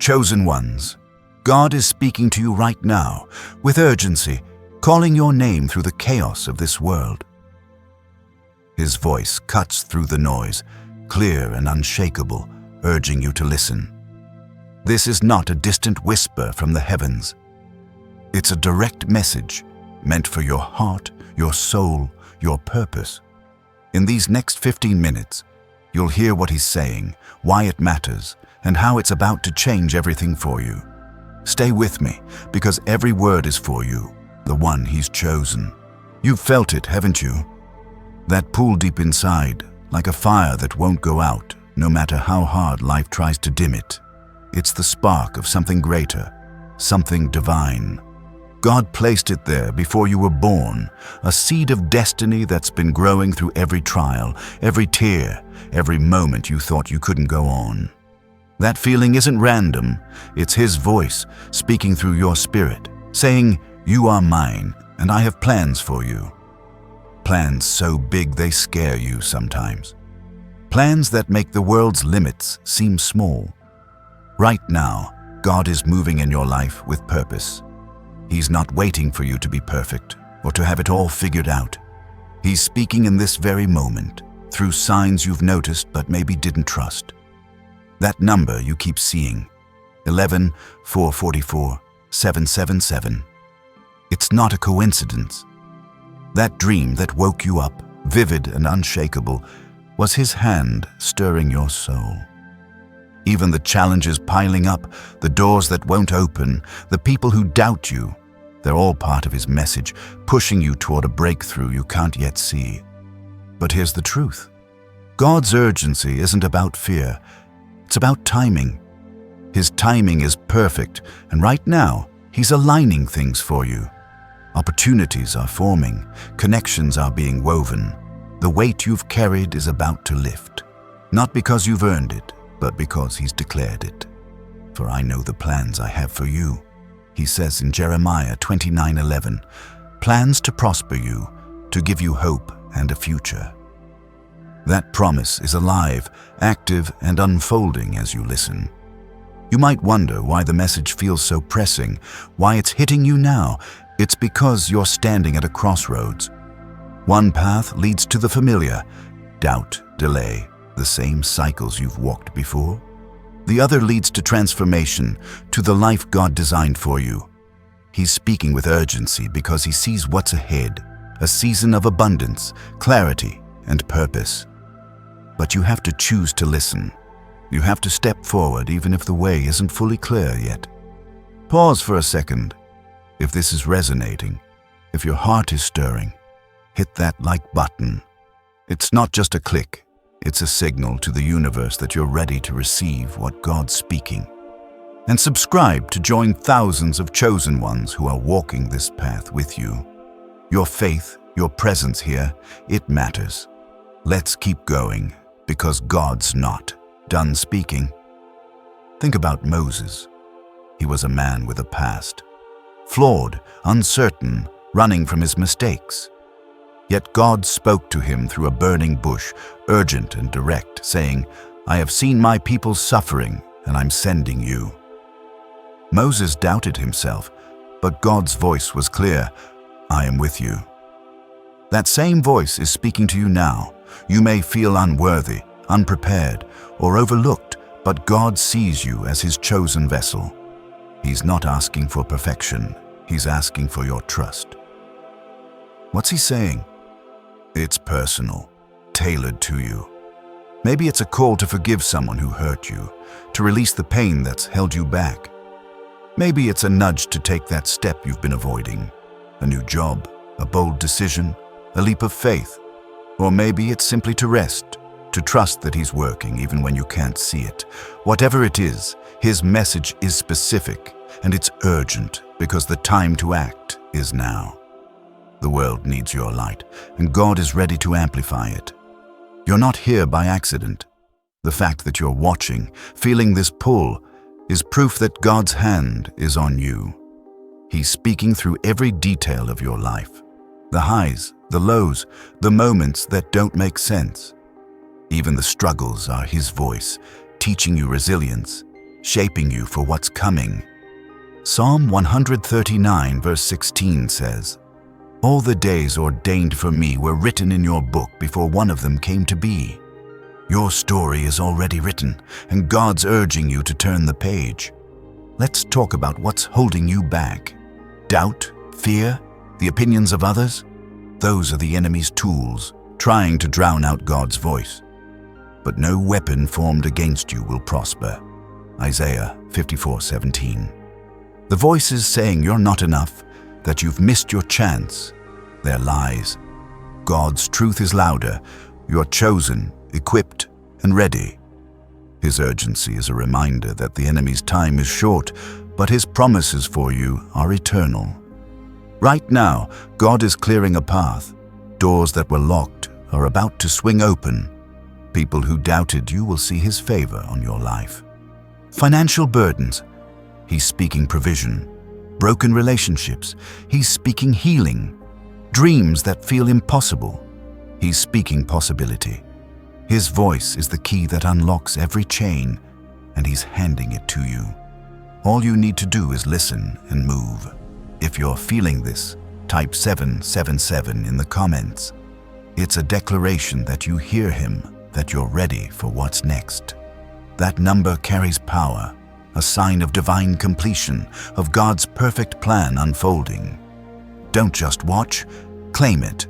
Chosen ones, God is speaking to you right now, with urgency, calling your name through the chaos of this world. His voice cuts through the noise, clear and unshakable, urging you to listen. This is not a distant whisper from the heavens. It's a direct message meant for your heart, your soul, your purpose. In these next 15 minutes, you'll hear what he's saying, why it matters, and how it's about to change everything for you. Stay with me, because every word is for you, the one he's chosen. You've felt it, haven't you? That pull deep inside, like a fire that won't go out, no matter how hard life tries to dim it. It's the spark of something greater, something divine. God placed it there before you were born, a seed of destiny that's been growing through every trial, every tear, every moment you thought you couldn't go on. That feeling isn't random. It's his voice speaking through your spirit, saying, "You are mine, and I have plans for you." Plans so big they scare you sometimes. Plans that make the world's limits seem small. Right now, God is moving in your life with purpose. He's not waiting for you to be perfect or to have it all figured out. He's speaking in this very moment, through signs you've noticed but maybe didn't trust. That number you keep seeing, 11-444-777. It's not a coincidence. That dream that woke you up, vivid and unshakable, was his hand stirring your soul. Even the challenges piling up, the doors that won't open, the people who doubt you, they're all part of his message, pushing you toward a breakthrough you can't yet see. But here's the truth. God's urgency isn't about fear. It's about timing. His timing is perfect, and right now, he's aligning things for you. Opportunities are forming, connections are being woven. The weight you've carried is about to lift. Not because you've earned it, but because he's declared it. For I know the plans I have for you. He says in Jeremiah 29:11, plans to prosper you, to give you hope and a future. That promise is alive, active, and unfolding as you listen. You might wonder why the message feels so pressing, why it's hitting you now. It's because you're standing at a crossroads. One path leads to the familiar, doubt, delay, the same cycles you've walked before. The other leads to transformation, to the life God designed for you. He's speaking with urgency because he sees what's ahead, a season of abundance, clarity, and purpose. But you have to choose to listen. You have to step forward even if the way isn't fully clear yet. Pause for a second. If this is resonating, if your heart is stirring, hit that like button. It's not just a click. It's a signal to the universe that you're ready to receive what God's speaking. And subscribe to join thousands of chosen ones who are walking this path with you. Your faith, your presence here, it matters. Let's keep going, because God's not done speaking. Think about Moses. He was a man with a past. Flawed, uncertain, running from his mistakes. Yet God spoke to him through a burning bush, urgent and direct, saying, "I have seen my people's suffering, and I'm sending you." Moses doubted himself, but God's voice was clear, "I am with you." That same voice is speaking to you now. You may feel unworthy, unprepared, or overlooked, but God sees you as his chosen vessel. He's not asking for perfection. He's asking for your trust. What's he saying? It's personal, tailored to you. Maybe it's a call to forgive someone who hurt you, to release the pain that's held you back. Maybe it's a nudge to take that step you've been avoiding, a new job, a bold decision, a leap of faith. Or maybe it's simply to rest, to trust that he's working even when you can't see it. Whatever it is, his message is specific, and it's urgent because the time to act is now. The world needs your light, and God is ready to amplify it. You're not here by accident. The fact that you're watching, feeling this pull, is proof that God's hand is on you. He's speaking through every detail of your life. The highs, the lows, the moments that don't make sense. Even the struggles are his voice, teaching you resilience, shaping you for what's coming. Psalm 139 verse 16 says, "All the days ordained for me were written in your book before one of them came to be." Your story is already written, and God's urging you to turn the page. Let's talk about what's holding you back. Doubt, fear, the opinions of others? Those are the enemy's tools, trying to drown out God's voice. But no weapon formed against you will prosper. Isaiah 54:17. The voices saying you're not enough, that you've missed your chance, they're lies. God's truth is louder. You're chosen, equipped, and ready. His urgency is a reminder that the enemy's time is short, but his promises for you are eternal. Right now, God is clearing a path. Doors that were locked are about to swing open. People who doubted you will see his favor on your life. Financial burdens, he's speaking provision. Broken relationships, he's speaking healing. Dreams that feel impossible, he's speaking possibility. His voice is the key that unlocks every chain, and he's handing it to you. All you need to do is listen and move. If you're feeling this, type 777 in the comments. It's a declaration that you hear him, that you're ready for what's next. That number carries power, a sign of divine completion, of God's perfect plan unfolding. Don't just watch, claim it.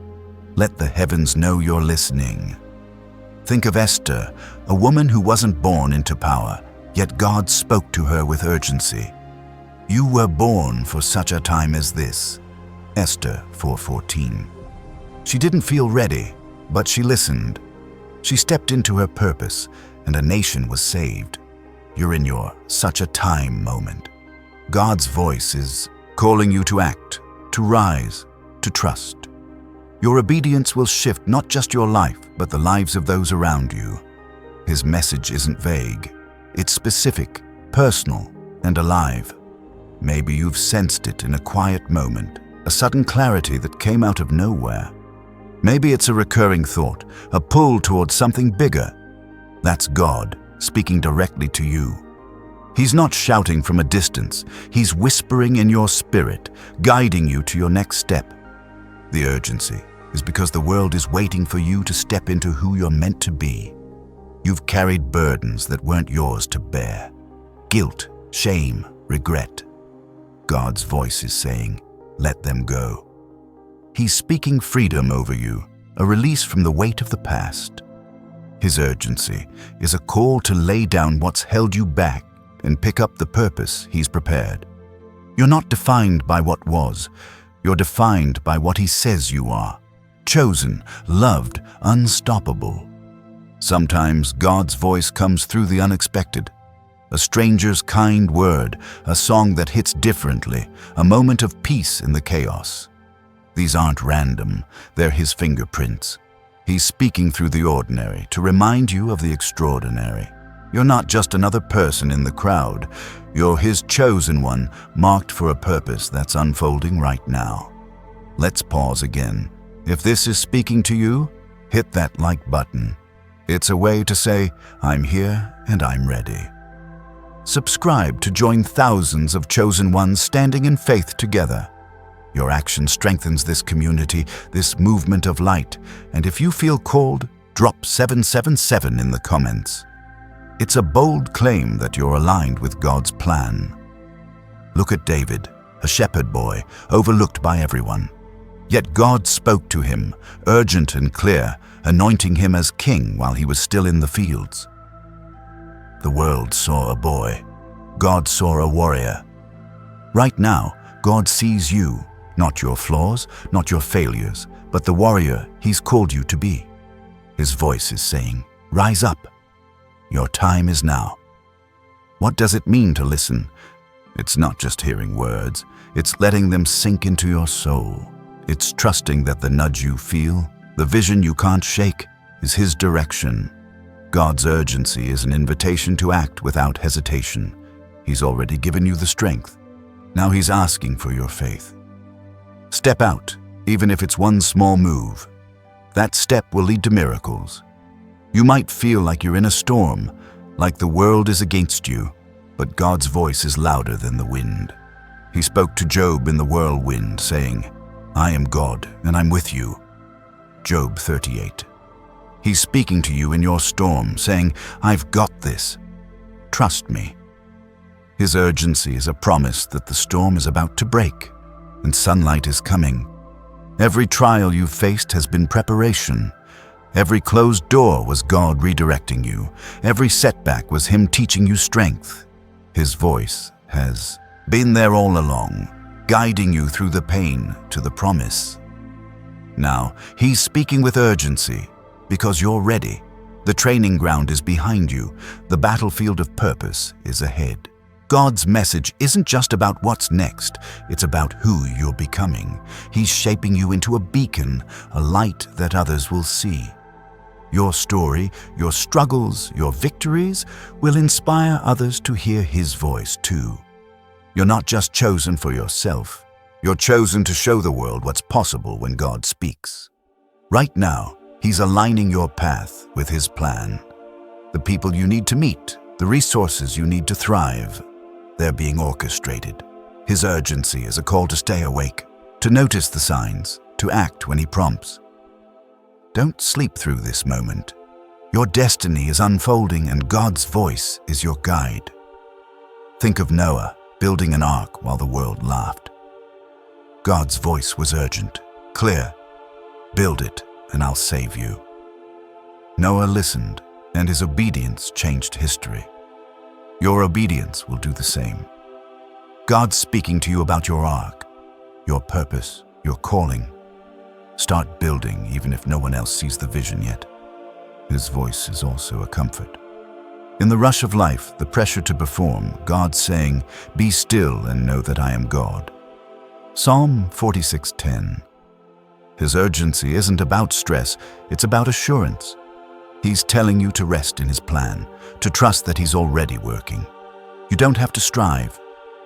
Let the heavens know you're listening. Think of Esther, a woman who wasn't born into power, yet God spoke to her with urgency. You were born for such a time as this. Esther 4:14. She didn't feel ready, but she listened. She stepped into her purpose, and a nation was saved. You're in your such a time moment. God's voice is calling you to act, to rise, to trust. Your obedience will shift not just your life, but the lives of those around you. His message isn't vague. It's specific, personal, and alive. Maybe you've sensed it in a quiet moment, a sudden clarity that came out of nowhere. Maybe it's a recurring thought, a pull towards something bigger. That's God speaking directly to you. He's not shouting from a distance. He's whispering in your spirit, guiding you to your next step. The urgency is because the world is waiting for you to step into who you're meant to be. You've carried burdens that weren't yours to bear. Guilt, shame, regret. God's voice is saying, let them go. He's speaking freedom over you, a release from the weight of the past. His urgency is a call to lay down what's held you back and pick up the purpose he's prepared. You're not defined by what was. You're defined by what he says you are. Chosen, loved, unstoppable. Sometimes God's voice comes through the unexpected. A stranger's kind word, a song that hits differently, a moment of peace in the chaos. These aren't random, they're his fingerprints. He's speaking through the ordinary to remind you of the extraordinary. You're not just another person in the crowd. You're his chosen one, marked for a purpose that's unfolding right now. Let's pause again. If this is speaking to you, hit that like button. It's a way to say, I'm here and I'm ready. Subscribe to join thousands of chosen ones standing in faith together. Your action strengthens this community, this movement of light, and if you feel called, drop 777 in the comments. It's a bold claim that you're aligned with God's plan. Look at David, a shepherd boy, overlooked by everyone. Yet God spoke to him, urgent and clear, anointing him as king while he was still in the fields. The world saw a boy. God saw a warrior. Right now, God sees you, not your flaws, not your failures, but the warrior he's called you to be. His voice is saying, rise up. Your time is now. What does it mean to listen? It's not just hearing words. It's letting them sink into your soul. It's trusting that the nudge you feel, the vision you can't shake, is his direction. God's urgency is an invitation to act without hesitation. He's already given you the strength. Now he's asking for your faith. Step out, even if it's one small move. That step will lead to miracles. You might feel like you're in a storm, like the world is against you. But God's voice is louder than the wind. He spoke to Job in the whirlwind, saying, I am God, and I'm with you. Job 38. He's speaking to you in your storm, saying, I've got this. Trust me. His urgency is a promise that the storm is about to break, and sunlight is coming. Every trial you've faced has been preparation. Every closed door was God redirecting you. Every setback was Him teaching you strength. His voice has been there all along, guiding you through the pain to the promise. Now, He's speaking with urgency because you're ready. The training ground is behind you. The battlefield of purpose is ahead. God's message isn't just about what's next, it's about who you're becoming. He's shaping you into a beacon, a light that others will see. Your story, your struggles, your victories will inspire others to hear His voice too. You're not just chosen for yourself, you're chosen to show the world what's possible when God speaks. Right now, He's aligning your path with His plan. The people you need to meet, the resources you need to thrive, they're being orchestrated. His urgency is a call to stay awake, to notice the signs, to act when He prompts. Don't sleep through this moment. Your destiny is unfolding and God's voice is your guide. Think of Noah building an ark while the world laughed. God's voice was urgent, clear. Build it and I'll save you. Noah listened and his obedience changed history. Your obedience will do the same. God's speaking to you about your ark, your purpose, your calling. Start building even if no one else sees the vision yet. His voice is also a comfort. In the rush of life, the pressure to perform, God's saying, be still and know that I am God. Psalm 46:10. His urgency isn't about stress, it's about assurance. He's telling you to rest in His plan, to trust that He's already working. You don't have to strive,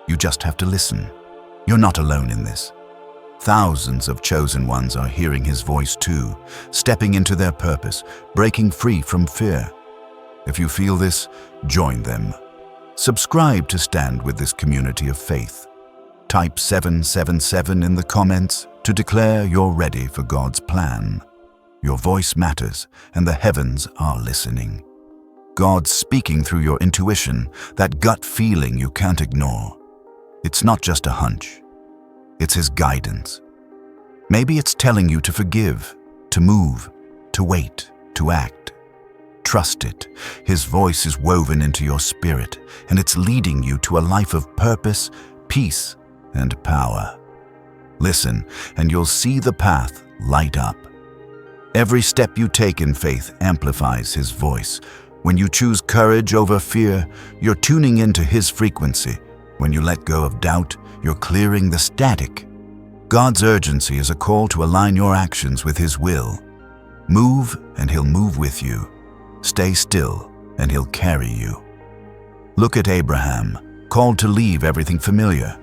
you just have to listen. You're not alone in this. Thousands of chosen ones are hearing His voice too, stepping into their purpose, breaking free from fear. If you feel this, join them. Subscribe to stand with this community of faith. Type 777 in the comments to declare you're ready for God's plan. Your voice matters, and the heavens are listening. God's speaking through your intuition, that gut feeling you can't ignore. It's not just a hunch. It's His guidance. Maybe it's telling you to forgive, to move, to wait, to act. Trust it. His voice is woven into your spirit, and it's leading you to a life of purpose, peace, and power. Listen, and you'll see the path light up. Every step you take in faith amplifies His voice. When you choose courage over fear, you're tuning into His frequency. When you let go of doubt, you're clearing the static. God's urgency is a call to align your actions with His will. Move, and He'll move with you. Stay still, and He'll carry you. Look at Abraham, called to leave everything familiar.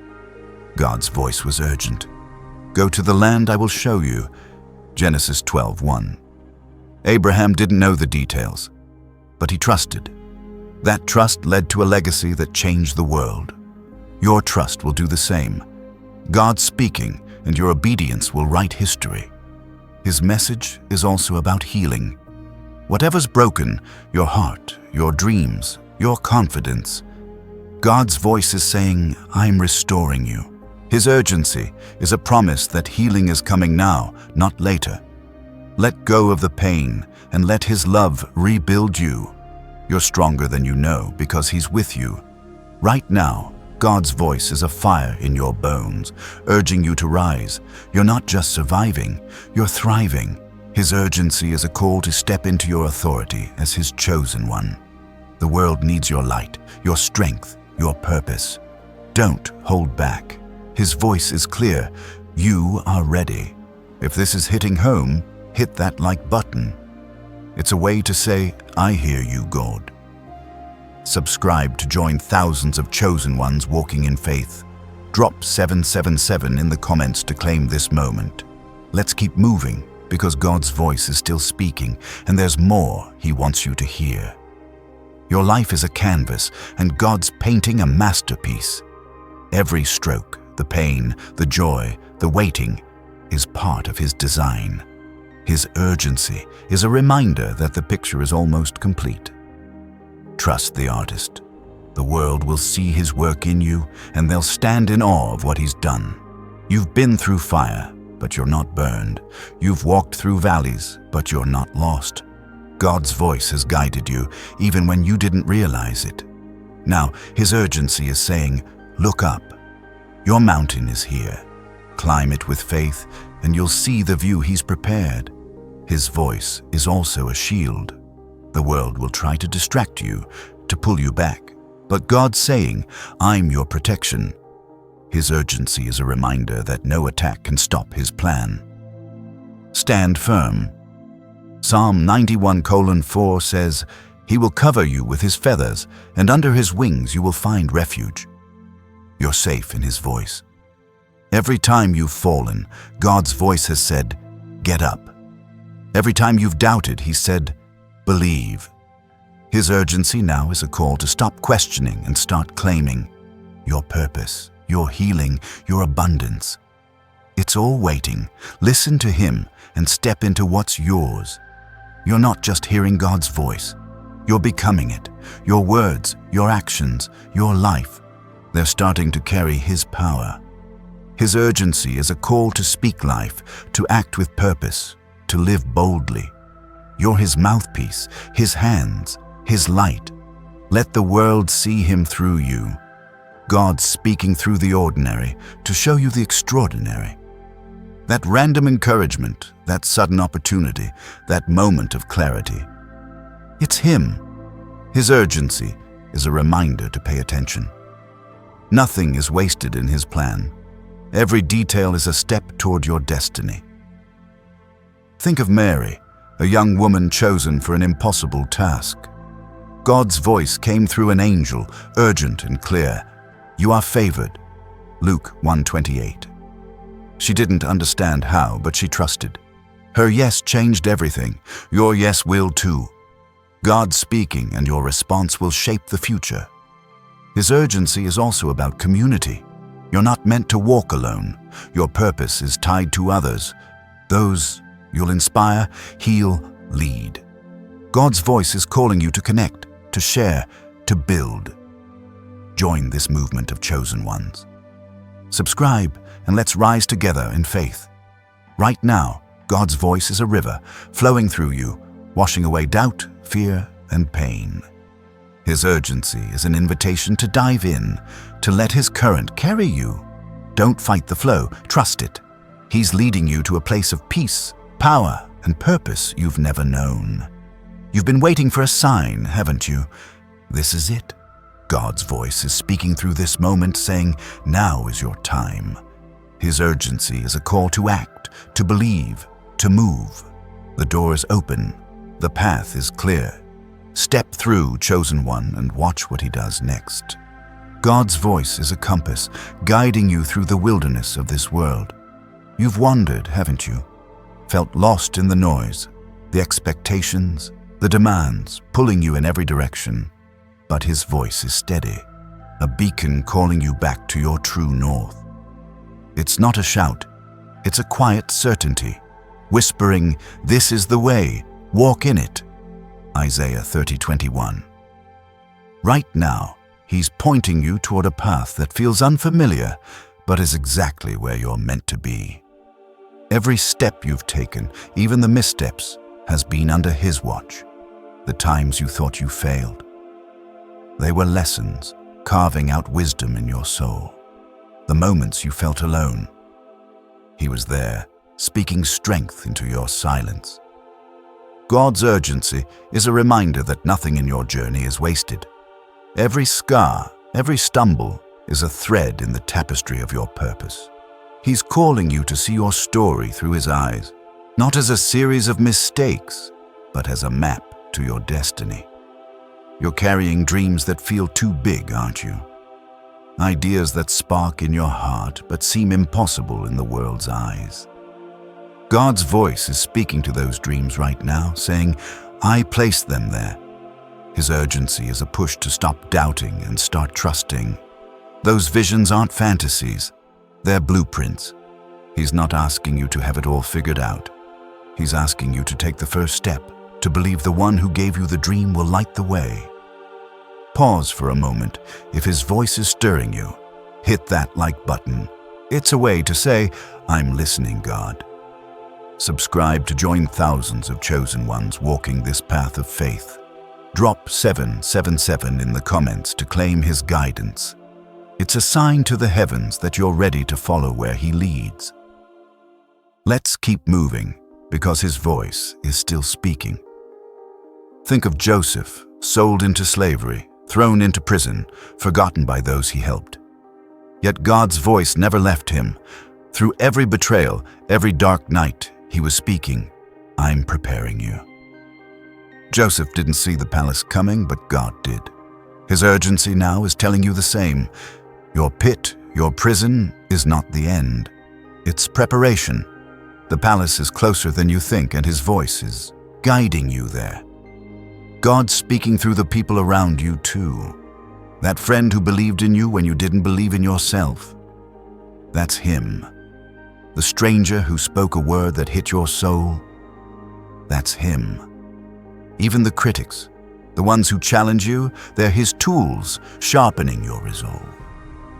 God's voice was urgent. Go to the land I will show you. Genesis 12:1. Abraham didn't know the details, but he trusted. That trust led to a legacy that changed the world. Your trust will do the same. God's speaking, and your obedience will write history. His message is also about healing. Whatever's broken, your heart, your dreams, your confidence, God's voice is saying, I'm restoring you. His urgency is a promise that healing is coming now, not later. Let go of the pain and let His love rebuild you. You're stronger than you know because He's with you. Right now, God's voice is a fire in your bones, urging you to rise. You're not just surviving, you're thriving. His urgency is a call to step into your authority as His chosen one. The world needs your light, your strength, your purpose. Don't hold back. His voice is clear. You are ready. If this is hitting home, hit that like button. It's a way to say, I hear you, God. Subscribe to join thousands of chosen ones walking in faith. Drop 777 in the comments to claim this moment. Let's keep moving because God's voice is still speaking and there's more He wants you to hear. Your life is a canvas, and God's painting a masterpiece. Every stroke, the pain, the joy, the waiting, is part of His design. His urgency is a reminder that the picture is almost complete. Trust the artist. The world will see His work in you, and they'll stand in awe of what He's done. You've been through fire, but you're not burned. You've walked through valleys, but you're not lost. God's voice has guided you, even when you didn't realize it. Now, His urgency is saying, look up. Your mountain is here. Climb it with faith, and you'll see the view He's prepared. His voice is also a shield. The world will try to distract you, to pull you back. But God's saying, I'm your protection. His urgency is a reminder that no attack can stop His plan. Stand firm. Psalm 91:4 says, He will cover you with His feathers, and under His wings you will find refuge. You're safe in His voice. Every time you've fallen, God's voice has said, get up. Every time you've doubted, He said, believe. His urgency now is a call to stop questioning and start claiming your purpose, your healing, your abundance. It's all waiting. Listen to Him and step into what's yours. You're not just hearing God's voice. You're becoming it. Your words, your actions, your life, they're starting to carry His power. His urgency is a call to speak life, to act with purpose, to live boldly. You're His mouthpiece, His hands, His light. Let the world see Him through you. God speaking through the ordinary to show you the extraordinary. That random encouragement, that sudden opportunity, that moment of clarity. It's Him. His urgency is a reminder to pay attention. Nothing is wasted in His plan. Every detail is a step toward your destiny. Think of Mary, a young woman chosen for an impossible task. God's voice came through an angel, urgent and clear. You are favored. Luke 1:28. She didn't understand how, but she trusted. Her yes changed everything. Your yes will too. God speaking, and your response will shape the future. His urgency is also about community. You're not meant to walk alone. Your purpose is tied to others. Those you'll inspire, heal, lead. God's voice is calling you to connect, to share, to build. Join this movement of chosen ones. Subscribe, and let's rise together in faith. Right now, God's voice is a river flowing through you, washing away doubt, fear, and pain. His urgency is an invitation to dive in, to let His current carry you. Don't fight the flow, trust it. He's leading you to a place of peace, power, and purpose you've never known. You've been waiting for a sign, haven't you? This is it. God's voice is speaking through this moment, saying, now is your time. His urgency is a call to act, to believe, to move. The door is open. The path is clear. Step through, chosen one, and watch what He does next. God's voice is a compass, guiding you through the wilderness of this world. You've wandered, haven't you? Felt lost in the noise, the expectations, the demands, pulling you in every direction. But His voice is steady, a beacon calling you back to your true north. It's not a shout, it's a quiet certainty, whispering, this is the way, walk in it. Isaiah 30:21. Right now, He's pointing you toward a path that feels unfamiliar, but is exactly where you're meant to be. Every step you've taken, even the missteps, has been under His watch. The times you thought you failed, they were lessons, carving out wisdom in your soul. The moments you felt alone, He was there, speaking strength into your silence. God's urgency is a reminder that nothing in your journey is wasted. Every scar, every stumble is a thread in the tapestry of your purpose. He's calling you to see your story through His eyes, not as a series of mistakes, but as a map to your destiny. You're carrying dreams that feel too big, aren't you? Ideas that spark in your heart but seem impossible in the world's eyes. God's voice is speaking to those dreams right now, saying, I placed them there. His urgency is a push to stop doubting and start trusting. Those visions aren't fantasies, they're blueprints. He's not asking you to have it all figured out. He's asking you to take the first step, to believe the one who gave you the dream will light the way. Pause for a moment. If his voice is stirring you, hit that like button. It's a way to say, I'm listening, God. Subscribe to join thousands of chosen ones walking this path of faith. Drop 777 in the comments to claim his guidance. It's a sign to the heavens that you're ready to follow where he leads. Let's keep moving, because his voice is still speaking. Think of Joseph, sold into slavery, thrown into prison, forgotten by those he helped. Yet God's voice never left him. Through every betrayal, every dark night, he was speaking, I'm preparing you. Joseph didn't see the palace coming, but God did. His urgency now is telling you the same. Your pit, your prison, is not the end. It's preparation. The palace is closer than you think, and his voice is guiding you there. God's speaking through the people around you too. That friend who believed in you when you didn't believe in yourself. That's him. The stranger who spoke a word that hit your soul. That's him. Even the critics, the ones who challenge you, they're his tools, sharpening your resolve.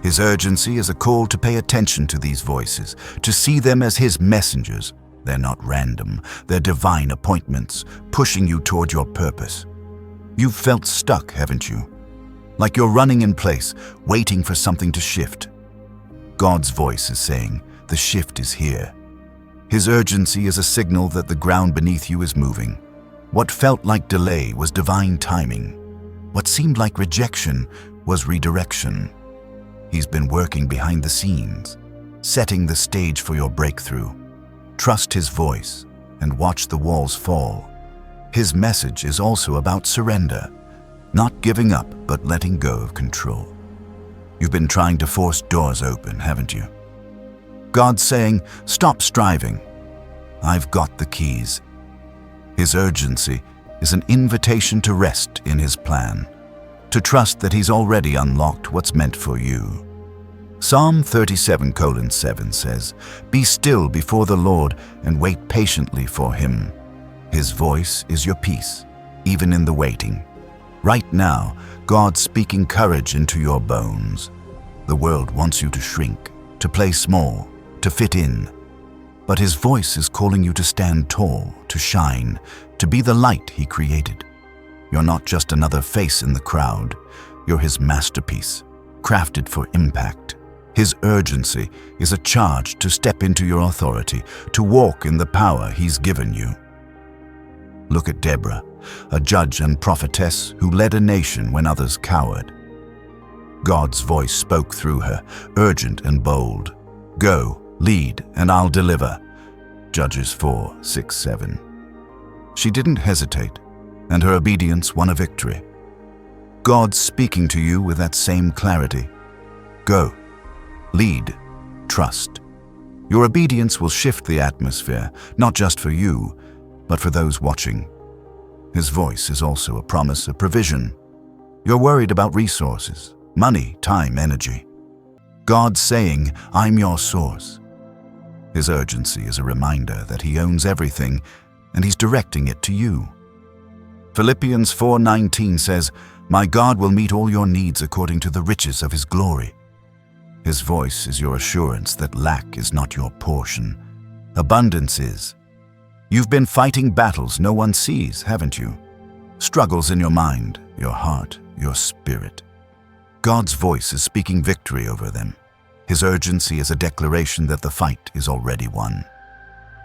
His urgency is a call to pay attention to these voices, to see them as his messengers. They're not random, they're divine appointments, pushing you toward your purpose. You've felt stuck, haven't you? Like you're running in place, waiting for something to shift. God's voice is saying, the shift is here. His urgency is a signal that the ground beneath you is moving. What felt like delay was divine timing. What seemed like rejection was redirection. He's been working behind the scenes, setting the stage for your breakthrough. Trust his voice and watch the walls fall. His message is also about surrender, not giving up but letting go of control. You've been trying to force doors open, haven't you? God's saying, stop striving. I've got the keys. His urgency is an invitation to rest in his plan, to trust that he's already unlocked what's meant for you. Psalm 37:7 says, be still before the Lord and wait patiently for him. His voice is your peace, even in the waiting. Right now, God's speaking courage into your bones. The world wants you to shrink, to play small, to fit in. But his voice is calling you to stand tall, to shine, to be the light he created. You're not just another face in the crowd. You're his masterpiece, crafted for impact. His urgency is a charge to step into your authority, to walk in the power he's given you. Look at Deborah, a judge and prophetess who led a nation when others cowered. God's voice spoke through her, urgent and bold. Go, lead, and I'll deliver. Judges 4:6-7. She didn't hesitate, and her obedience won a victory. God's speaking to you with that same clarity. Go, lead, trust. Your obedience will shift the atmosphere, not just for you, but for those watching. His voice is also a promise of provision. You're worried about resources, money, time, energy. God's saying, I'm your source. His urgency is a reminder that he owns everything, and he's directing it to you. Philippians 4:19 says, my God will meet all your needs according to the riches of his glory. His voice is your assurance that lack is not your portion. Abundance is. You've been fighting battles no one sees, haven't you? Struggles in your mind, your heart, your spirit. God's voice is speaking victory over them. His urgency is a declaration that the fight is already won.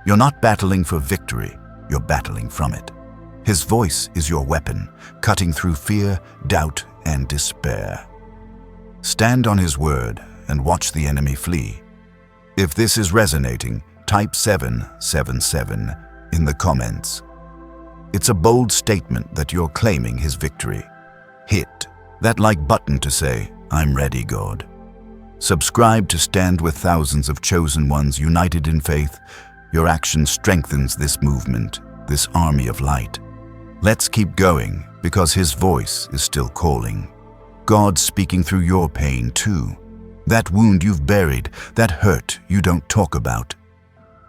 You're not battling for victory, you're battling from it. His voice is your weapon, cutting through fear, doubt, and despair. Stand on his word and watch the enemy flee. If this is resonating, type 777 in the comments. It's a bold statement that you're claiming his victory. Hit that like button to say, I'm ready, God. Subscribe to stand with thousands of chosen ones united in faith. Your action strengthens this movement, this army of light. Let's keep going, Because his voice is still calling. God's speaking through your pain too. That wound you've buried, that hurt you don't talk about.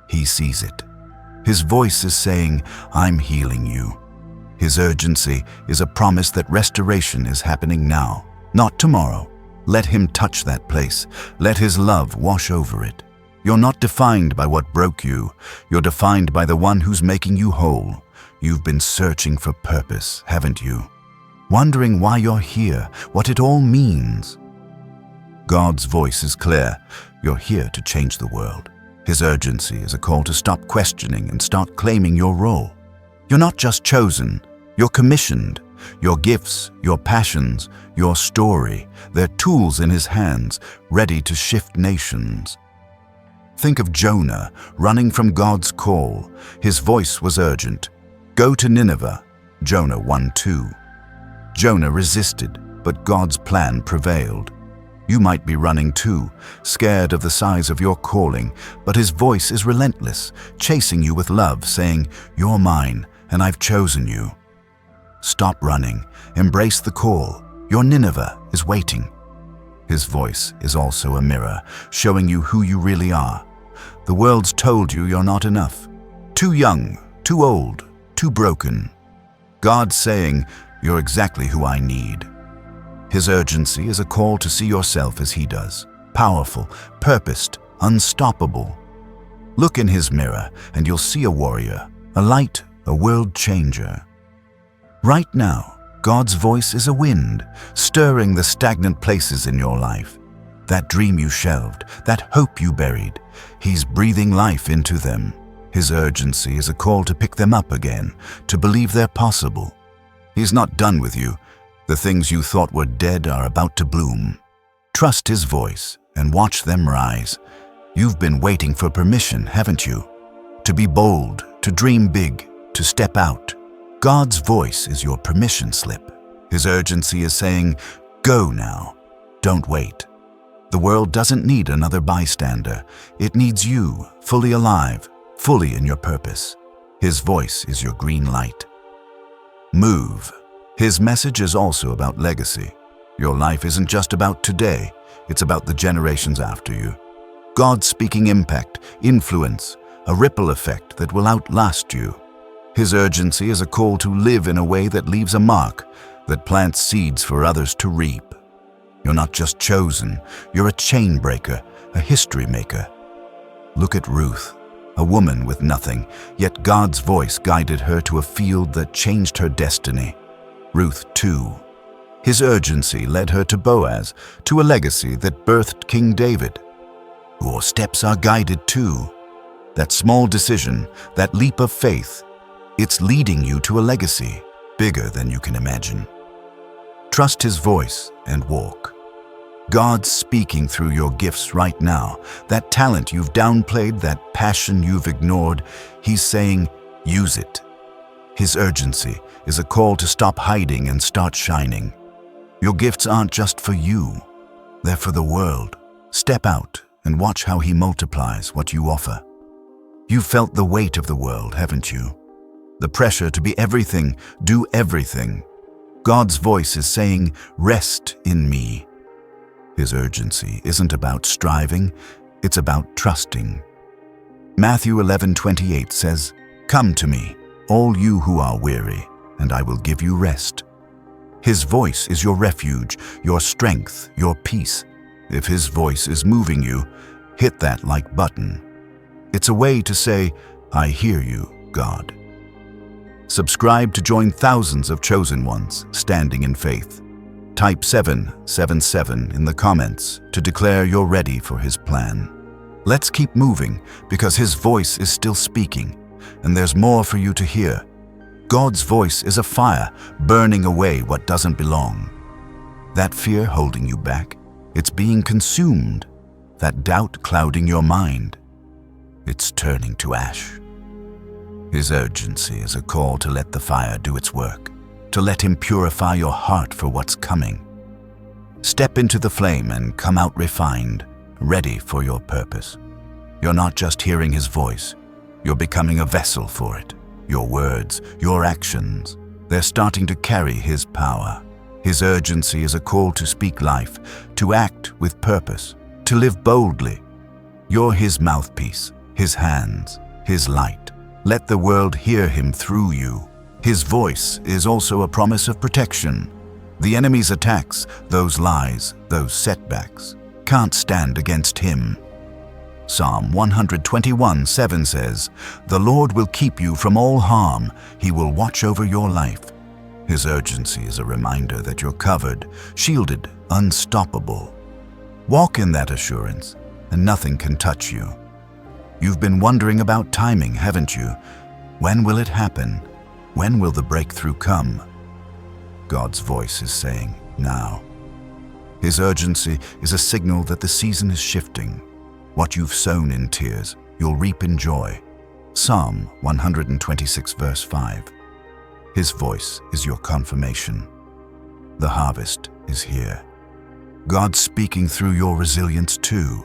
He sees it. His voice is saying, I'm healing you. His urgency is a promise that restoration is happening now, not tomorrow. Let him touch that place. Let his love wash over it. You're not defined by what broke you. You're defined by the one who's making you whole. You've been searching for purpose, haven't you? Wondering why you're here, what it all means. God's voice is clear. You're here to change the world. His urgency is a call to stop questioning and start claiming your role. You're not just chosen, you're commissioned. Your gifts, your passions, your story, they're tools in his hands, ready to shift nations. Think of Jonah running from God's call. His voice was urgent. Go to Nineveh. Jonah 1:2. Jonah resisted, but God's plan prevailed. You might be running too, scared of the size of your calling, but his voice is relentless, chasing you with love, saying, you're mine, and I've chosen you. Stop running. Embrace the call. Your Nineveh is waiting. His voice is also a mirror, showing you who you really are. The world's told you you're not enough. Too young, too old, too broken. God's saying, you're exactly who I need. His urgency is a call to see yourself as he does. Powerful, purposed, unstoppable. Look in his mirror and you'll see a warrior, a light, a world changer. Right now, God's voice is a wind, stirring the stagnant places in your life. That dream you shelved, that hope you buried, he's breathing life into them. His urgency is a call to pick them up again, to believe they're possible. He's not done with you. The things you thought were dead are about to bloom. Trust his voice and watch them rise. You've been waiting for permission, haven't you? To be bold, to dream big, to step out. God's voice is your permission slip. His urgency is saying, go now, don't wait. The world doesn't need another bystander. It needs you, fully alive, fully in your purpose. His voice is your green light. Move. His message is also about legacy. Your life isn't just about today, it's about the generations after you. God's speaking impact, influence, a ripple effect that will outlast you. His urgency is a call to live in a way that leaves a mark, that plants seeds for others to reap. You're not just chosen, you're a chain breaker, a history maker. Look at Ruth, a woman with nothing, yet God's voice guided her to a field that changed her destiny. Ruth 2. His urgency led her to Boaz, to a legacy that birthed King David. Your steps are guided too. That small decision, that leap of faith, it's leading you to a legacy bigger than you can imagine. Trust his voice and walk. God's speaking through your gifts right now. That talent you've downplayed, that passion you've ignored, he's saying, use it. His urgency is a call to stop hiding and start shining. Your gifts aren't just for you, they're for the world. Step out and watch how he multiplies what you offer. You've felt the weight of the world, haven't you? The pressure to be everything, do everything. God's voice is saying, rest in me. His urgency isn't about striving, it's about trusting. Matthew 11:28 says, come to me, all you who are weary, and I will give you rest. His voice is your refuge, your strength, your peace. If his voice is moving you, hit that like button. It's a way to say, I hear you, God. Subscribe to join thousands of chosen ones standing in faith. Type 777 in the comments to declare you're ready for his plan. Let's keep moving because his voice is still speaking, and there's more for you to hear. God's voice is a fire burning away what doesn't belong. That fear holding you back, it's being consumed. That doubt clouding your mind, it's turning to ash. His urgency is a call to let the fire do its work, to let him purify your heart for what's coming. Step into the flame and come out refined, ready for your purpose. You're not just hearing his voice, you're becoming a vessel for it. Your words, your actions, They're starting to carry His power. His urgency is a call to speak life, to act with purpose, to live boldly. You're His mouthpiece, His hands, His light. Let the world hear Him through you. His voice is also a promise of protection. The enemy's attacks, those lies, those setbacks, can't stand against Him. Psalm 121:7 says, "The Lord will keep you from all harm. He will watch over your life." His urgency is a reminder that you're covered, shielded, unstoppable. Walk in that assurance, and nothing can touch you. You've been wondering about timing, haven't you? When will it happen? When will the breakthrough come? God's voice is saying, now. His urgency is a signal that the season is shifting. What you've sown in tears, you'll reap in joy. Psalm 126 verse 5. His voice is your confirmation. The harvest is here. God's speaking through your resilience too.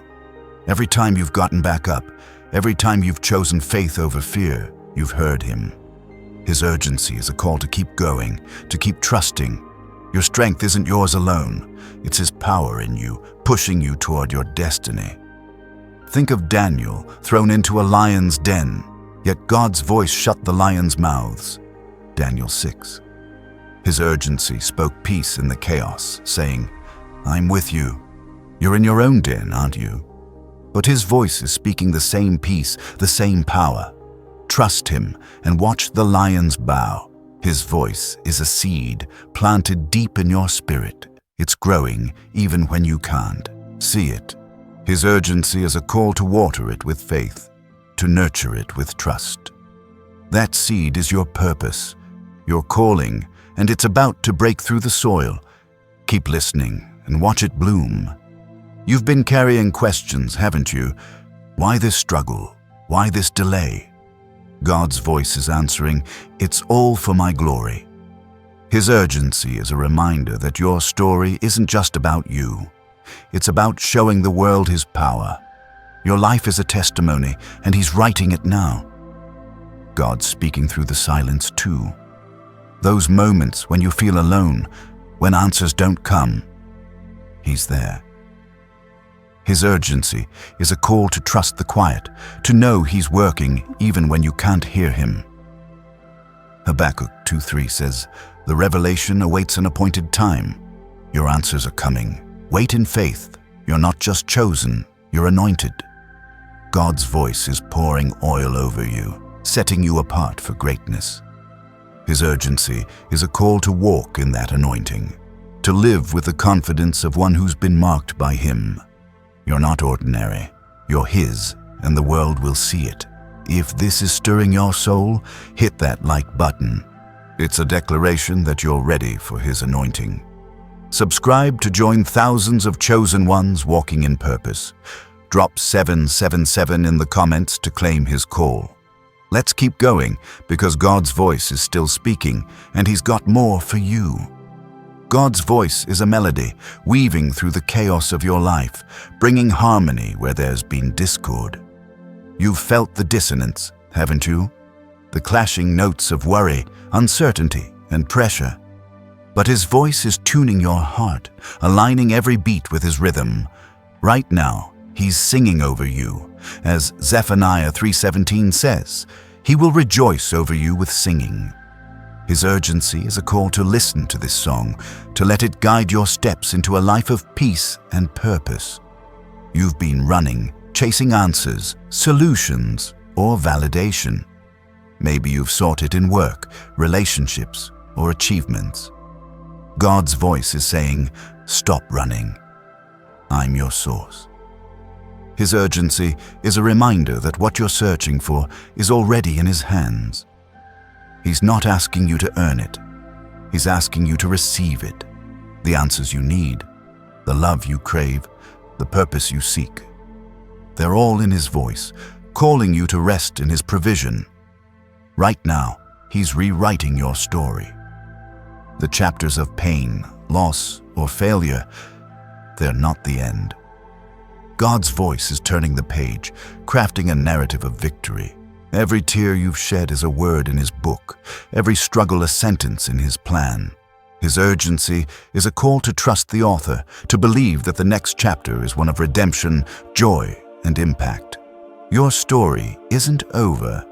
Every time you've gotten back up, every time you've chosen faith over fear, you've heard Him. His urgency is a call to keep going, to keep trusting. Your strength isn't yours alone. It's His power in you, pushing you toward your destiny. Think of Daniel thrown into a lion's den, yet God's voice shut the lions' mouths. Daniel 6. His urgency spoke peace in the chaos, saying, "I'm with you. You're in your own den, aren't you?" But His voice is speaking the same peace, the same power. Trust Him and watch the lions bow. His voice is a seed planted deep in your spirit. It's growing even when you can't see it. His urgency is a call to water it with faith, to nurture it with trust. That seed is your purpose, your calling, and it's about to break through the soil. Keep listening and watch it bloom. You've been carrying questions, haven't you? Why this struggle? Why this delay? God's voice is answering, "It's all for my glory." His urgency is a reminder that your story isn't just about you. It's about showing the world His power. Your life is a testimony, and He's writing it now. God's speaking through the silence too. Those moments when you feel alone, when answers don't come, He's there. His urgency is a call to trust the quiet, to know He's working even when you can't hear Him. Habakkuk 2:3 says, "The revelation awaits an appointed time. Your answers are coming. Wait in faith. You're not just chosen, you're anointed." God's voice is pouring oil over you, setting you apart for greatness. His urgency is a call to walk in that anointing, to live with the confidence of one who's been marked by Him. You're not ordinary. You're His, and the world will see it. If this is stirring your soul, hit that like button. It's a declaration that you're ready for His anointing. Subscribe to join thousands of chosen ones walking in purpose. Drop 777 in the comments to claim His call. Let's keep going, because God's voice is still speaking, and He's got more for you. God's voice is a melody, weaving through the chaos of your life, bringing harmony where there's been discord. You've felt the dissonance, haven't you? The clashing notes of worry, uncertainty, and pressure. But His voice is tuning your heart, aligning every beat with His rhythm. Right now, He's singing over you. As Zephaniah 3:17 says, He will rejoice over you with singing. His urgency is a call to listen to this song, to let it guide your steps into a life of peace and purpose. You've been running, chasing answers, solutions, or validation. Maybe you've sought it in work, relationships, or achievements. God's voice is saying, "Stop running. I'm your source." His urgency is a reminder that what you're searching for is already in His hands. He's not asking you to earn it. He's asking you to receive it. The answers you need, the love you crave, the purpose you seek. They're all in His voice, calling you to rest in His provision. Right now, He's rewriting your story. The chapters of pain, loss, or failure, they're not the end. God's voice is turning the page, crafting a narrative of victory. Every tear you've shed is a word in his book, every struggle a sentence in his plan. His urgency is a call to trust the author, to believe that the next chapter is one of redemption, joy, and impact. Your story isn't over.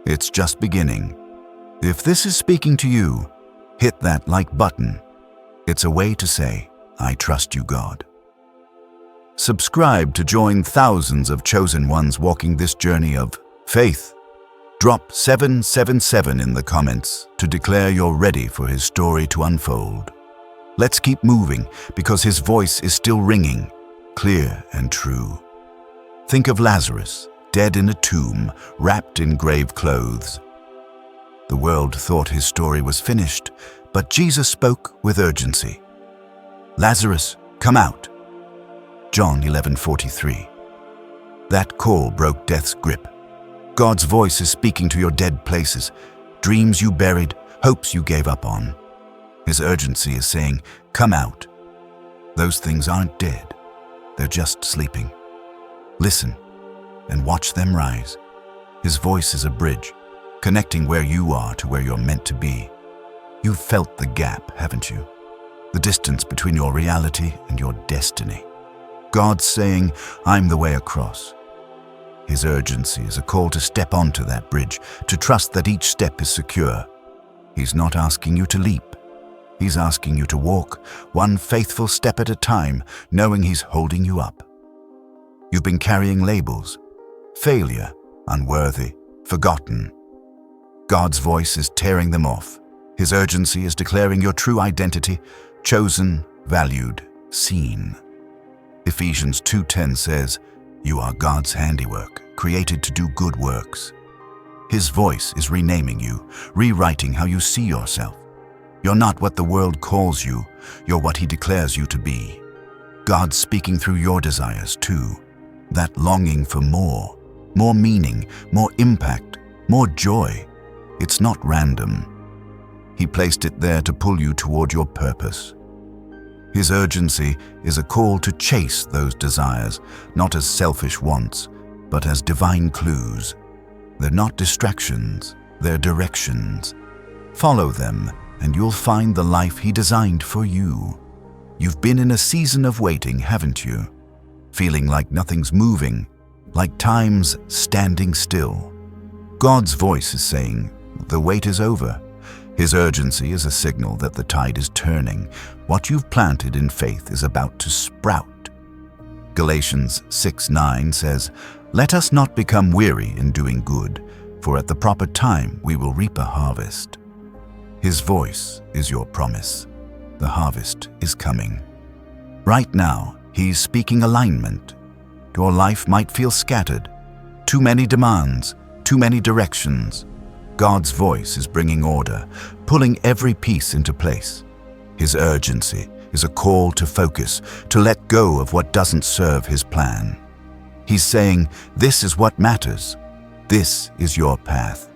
It's just beginning. If this is speaking to you, hit that like button. It's a way to say, I trust you, God. Subscribe to join thousands of chosen ones walking this journey of faith. Drop 777 in the comments to declare you're ready for his story to unfold. Let's keep moving because his voice is still ringing, clear and true. Think of Lazarus, dead in a tomb, wrapped in grave clothes. The world thought his story was finished, but Jesus spoke with urgency. Lazarus, come out. John 11:43. That call broke death's grip. God's voice is speaking to your dead places, dreams you buried, hopes you gave up on. His urgency is saying, come out. Those things aren't dead. They're just sleeping. Listen and watch them rise. His voice is a bridge, connecting where you are to where you're meant to be. You've felt the gap, haven't you? The distance between your reality and your destiny. God's saying, I'm the way across. His urgency is a call to step onto that bridge, to trust that each step is secure. He's not asking you to leap. He's asking you to walk, one faithful step at a time, knowing he's holding you up. You've been carrying labels: failure, unworthy, forgotten. God's voice is tearing them off. His urgency is declaring your true identity: chosen, valued, seen. Ephesians 2:10 says, you are God's handiwork, created to do good works. His voice is renaming you, rewriting how you see yourself. You're not what the world calls you, you're what he declares you to be. God's speaking through your desires too. That longing for more meaning, more impact, more joy. It's not random. He placed it there to pull you toward your purpose. His urgency is a call to chase those desires, not as selfish wants, but as divine clues. They're not distractions, they're directions. Follow them, and you'll find the life he designed for you. You've been in a season of waiting, haven't you? Feeling like nothing's moving, like time's standing still. God's voice is saying, the wait is over. His urgency is a signal that the tide is turning. What you've planted in faith is about to sprout. Galatians 6:9 says, let us not become weary in doing good, for at the proper time we will reap a harvest. His voice is your promise. The harvest is coming. Right now, he's speaking alignment. Your life might feel scattered. Too many demands, too many directions. God's voice is bringing order, pulling every piece into place. His urgency is a call to focus, to let go of what doesn't serve his plan. He's saying, this is what matters. This is your path.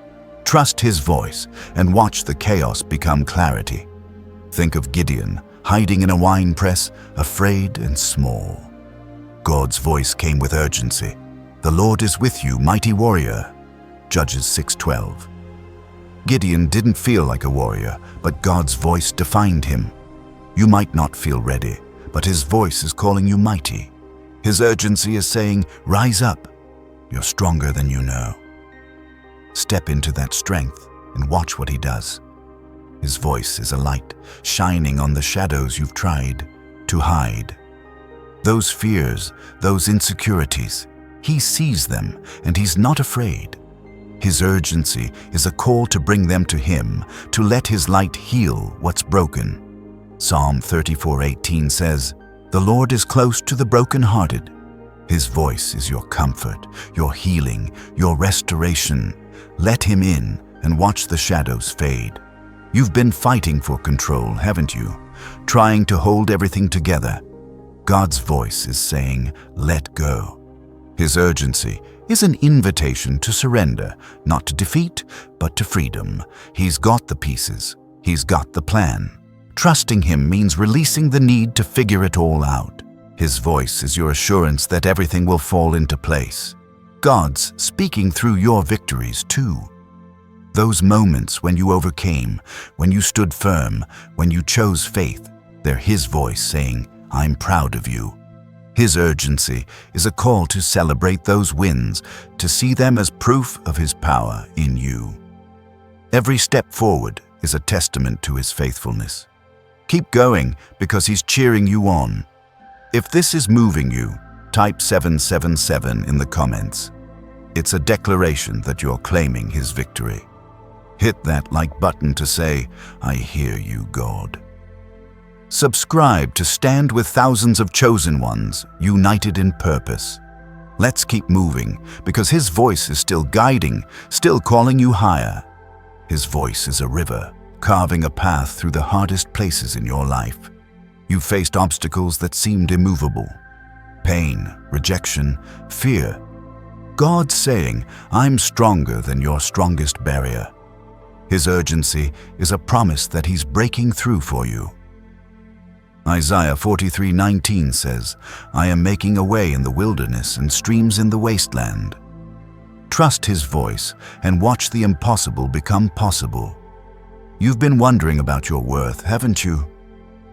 Trust his voice and watch the chaos become clarity. Think of Gideon, hiding in a wine press, afraid and small. God's voice came with urgency. The Lord is with you, mighty warrior. Judges 6:12. Gideon didn't feel like a warrior, but God's voice defined him. You might not feel ready, but his voice is calling you mighty. His urgency is saying, rise up. You're stronger than you know. Step into that strength and watch what he does. His voice is a light, shining on the shadows you've tried to hide. Those fears, those insecurities, he sees them and he's not afraid. His urgency is a call to bring them to him, to let his light heal what's broken. Psalm 34:18 says, the Lord is close to the brokenhearted. His voice is your comfort, your healing, your restoration. Let him in and watch the shadows fade. You've been fighting for control, haven't you? Trying to hold everything together. God's voice is saying, let go. His urgency is an invitation to surrender, not to defeat, but to freedom. He's got the pieces. He's got the plan. Trusting him means releasing the need to figure it all out. His voice is your assurance that everything will fall into place. God's speaking through your victories too. Those moments when you overcame, when you stood firm, when you chose faith, they're His voice saying, "I'm proud of you." His urgency is a call to celebrate those wins, to see them as proof of His power in you. Every step forward is a testament to His faithfulness. Keep going because He's cheering you on. If this is moving you, type 777 in the comments. It's a declaration that you're claiming His victory. Hit that like button to say, "I hear you, God." Subscribe to stand with thousands of chosen ones, united in purpose. Let's keep moving because His voice is still guiding, still calling you higher. His voice is a river, carving a path through the hardest places in your life. You've faced obstacles that seemed immovable. Pain, rejection, fear. God's saying, "I'm stronger than your strongest barrier." His urgency is a promise that He's breaking through for you. Isaiah 43:19 says, "I am making a way in the wilderness and streams in the wasteland." Trust His voice and watch the impossible become possible. You've been wondering about your worth, haven't you?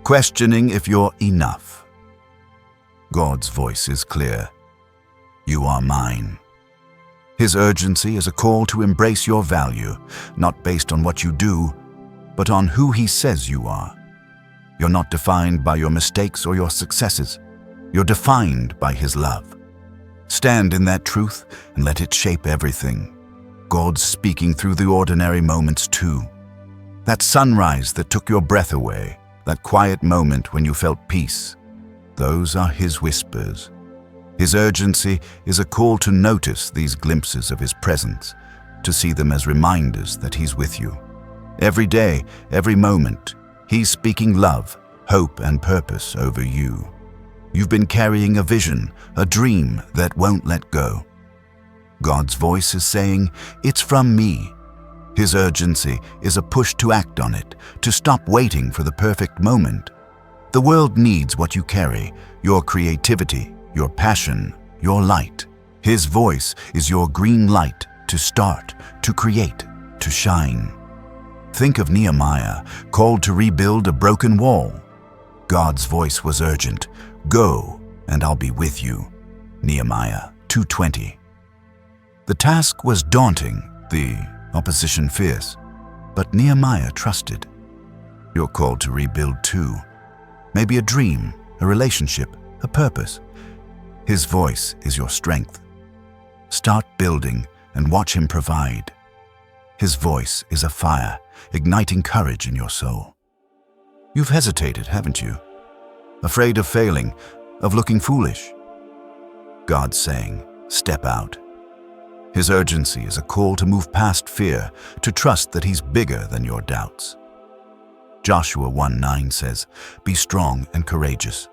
Questioning if you're enough. God's voice is clear. You are mine. His urgency is a call to embrace your value, not based on what you do, but on who He says you are. You're not defined by your mistakes or your successes. You're defined by His love. Stand in that truth and let it shape everything. God's speaking through the ordinary moments too. That sunrise that took your breath away, that quiet moment when you felt peace, those are His whispers. His urgency is a call to notice these glimpses of His presence, to see them as reminders that He's with you. Every day, every moment, He's speaking love, hope, and purpose over you. You've been carrying a vision, a dream that won't let go. God's voice is saying, "It's from me." His urgency is a push to act on it, to stop waiting for the perfect moment. The world needs what you carry, your creativity, your passion, your light. His voice is your green light to start, to create, to shine. Think of Nehemiah, called to rebuild a broken wall. God's voice was urgent. "Go, and I'll be with you." Nehemiah 2:20. The task was daunting, the opposition fierce, but Nehemiah trusted. You're called to rebuild too. Maybe a dream, a relationship, a purpose. His voice is your strength. Start building and watch Him provide. His voice is a fire, igniting courage in your soul. You've hesitated, haven't you? Afraid of failing, of looking foolish. God's saying, step out. His urgency is a call to move past fear, to trust that He's bigger than your doubts. Joshua 1:9 says, "Be strong and courageous.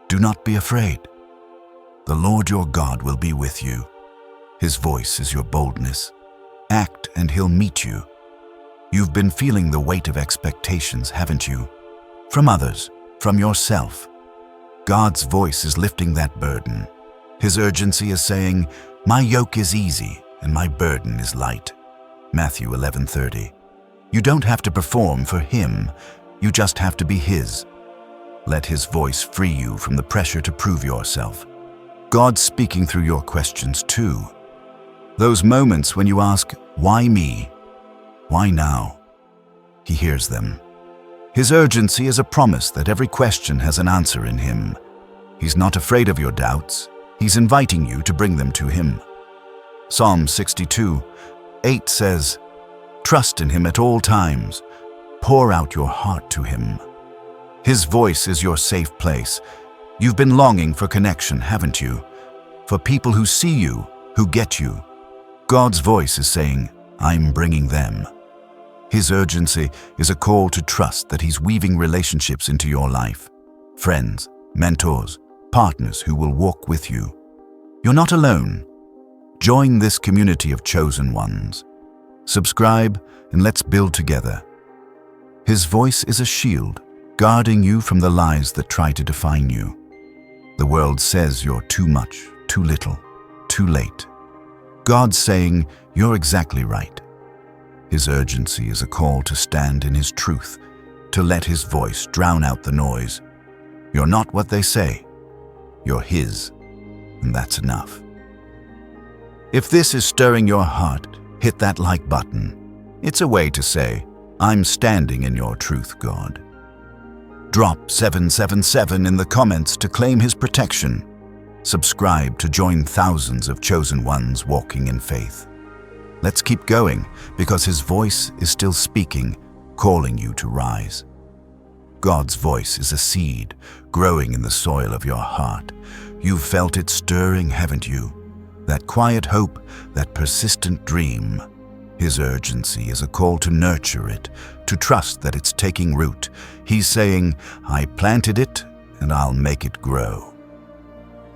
Do not be afraid. The Lord your God will be with you. His voice is your boldness. Act and He'll meet you." You've been feeling the weight of expectations, haven't you? From others, from yourself. God's voice is lifting that burden. His urgency is saying, "My yoke is easy and my burden is light." Matthew 11:30. You don't have to perform for Him. You just have to be His. Let His voice free you from the pressure to prove yourself. God's speaking through your questions too. Those moments when you ask, "Why me? Why now?" He hears them. His urgency is a promise that every question has an answer in Him. He's not afraid of your doubts. He's inviting you to bring them to Him. Psalm 62:8 says, "Trust in Him at all times. Pour out your heart to Him." His voice is your safe place. You've been longing for connection, haven't you? For people who see you, who get you. God's voice is saying, "I'm bringing them." His urgency is a call to trust that He's weaving relationships into your life. Friends, mentors, partners who will walk with you. You're not alone. Join this community of chosen ones. Subscribe and let's build together. His voice is a shield, guarding you from the lies that try to define you. The world says you're too much, too little, too late. God's saying, "You're exactly right." His urgency is a call to stand in His truth, to let His voice drown out the noise. You're not what they say. You're His, and that's enough. If this is stirring your heart, hit that like button. It's a way to say, "I'm standing in your truth, God." Drop 777 in the comments to claim His protection. Subscribe to join thousands of chosen ones walking in faith. Let's keep going, because His voice is still speaking, calling you to rise. God's voice is a seed growing in the soil of your heart. You've felt it stirring, haven't you? That quiet hope, that persistent dream. His urgency is a call to nurture it, to trust that it's taking root. He's saying, "I planted it, and I'll make it grow."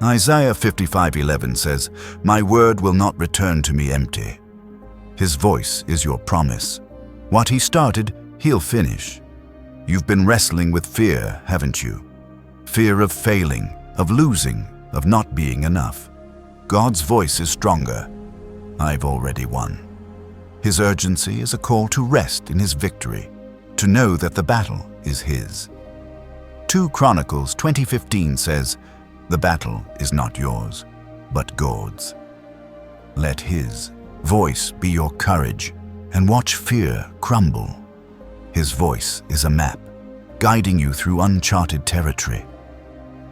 Isaiah 55:11 says, "My word will not return to me empty." His voice is your promise. What He started, He'll finish. You've been wrestling with fear, haven't you? Fear of failing, of losing, of not being enough. God's voice is stronger. "I've already won." His urgency is a call to rest in His victory, to know that the battle is His. 2 Chronicles 20:15 says, "The battle is not yours, but God's." Let His voice be your courage and watch fear crumble. His voice is a map, guiding you through uncharted territory.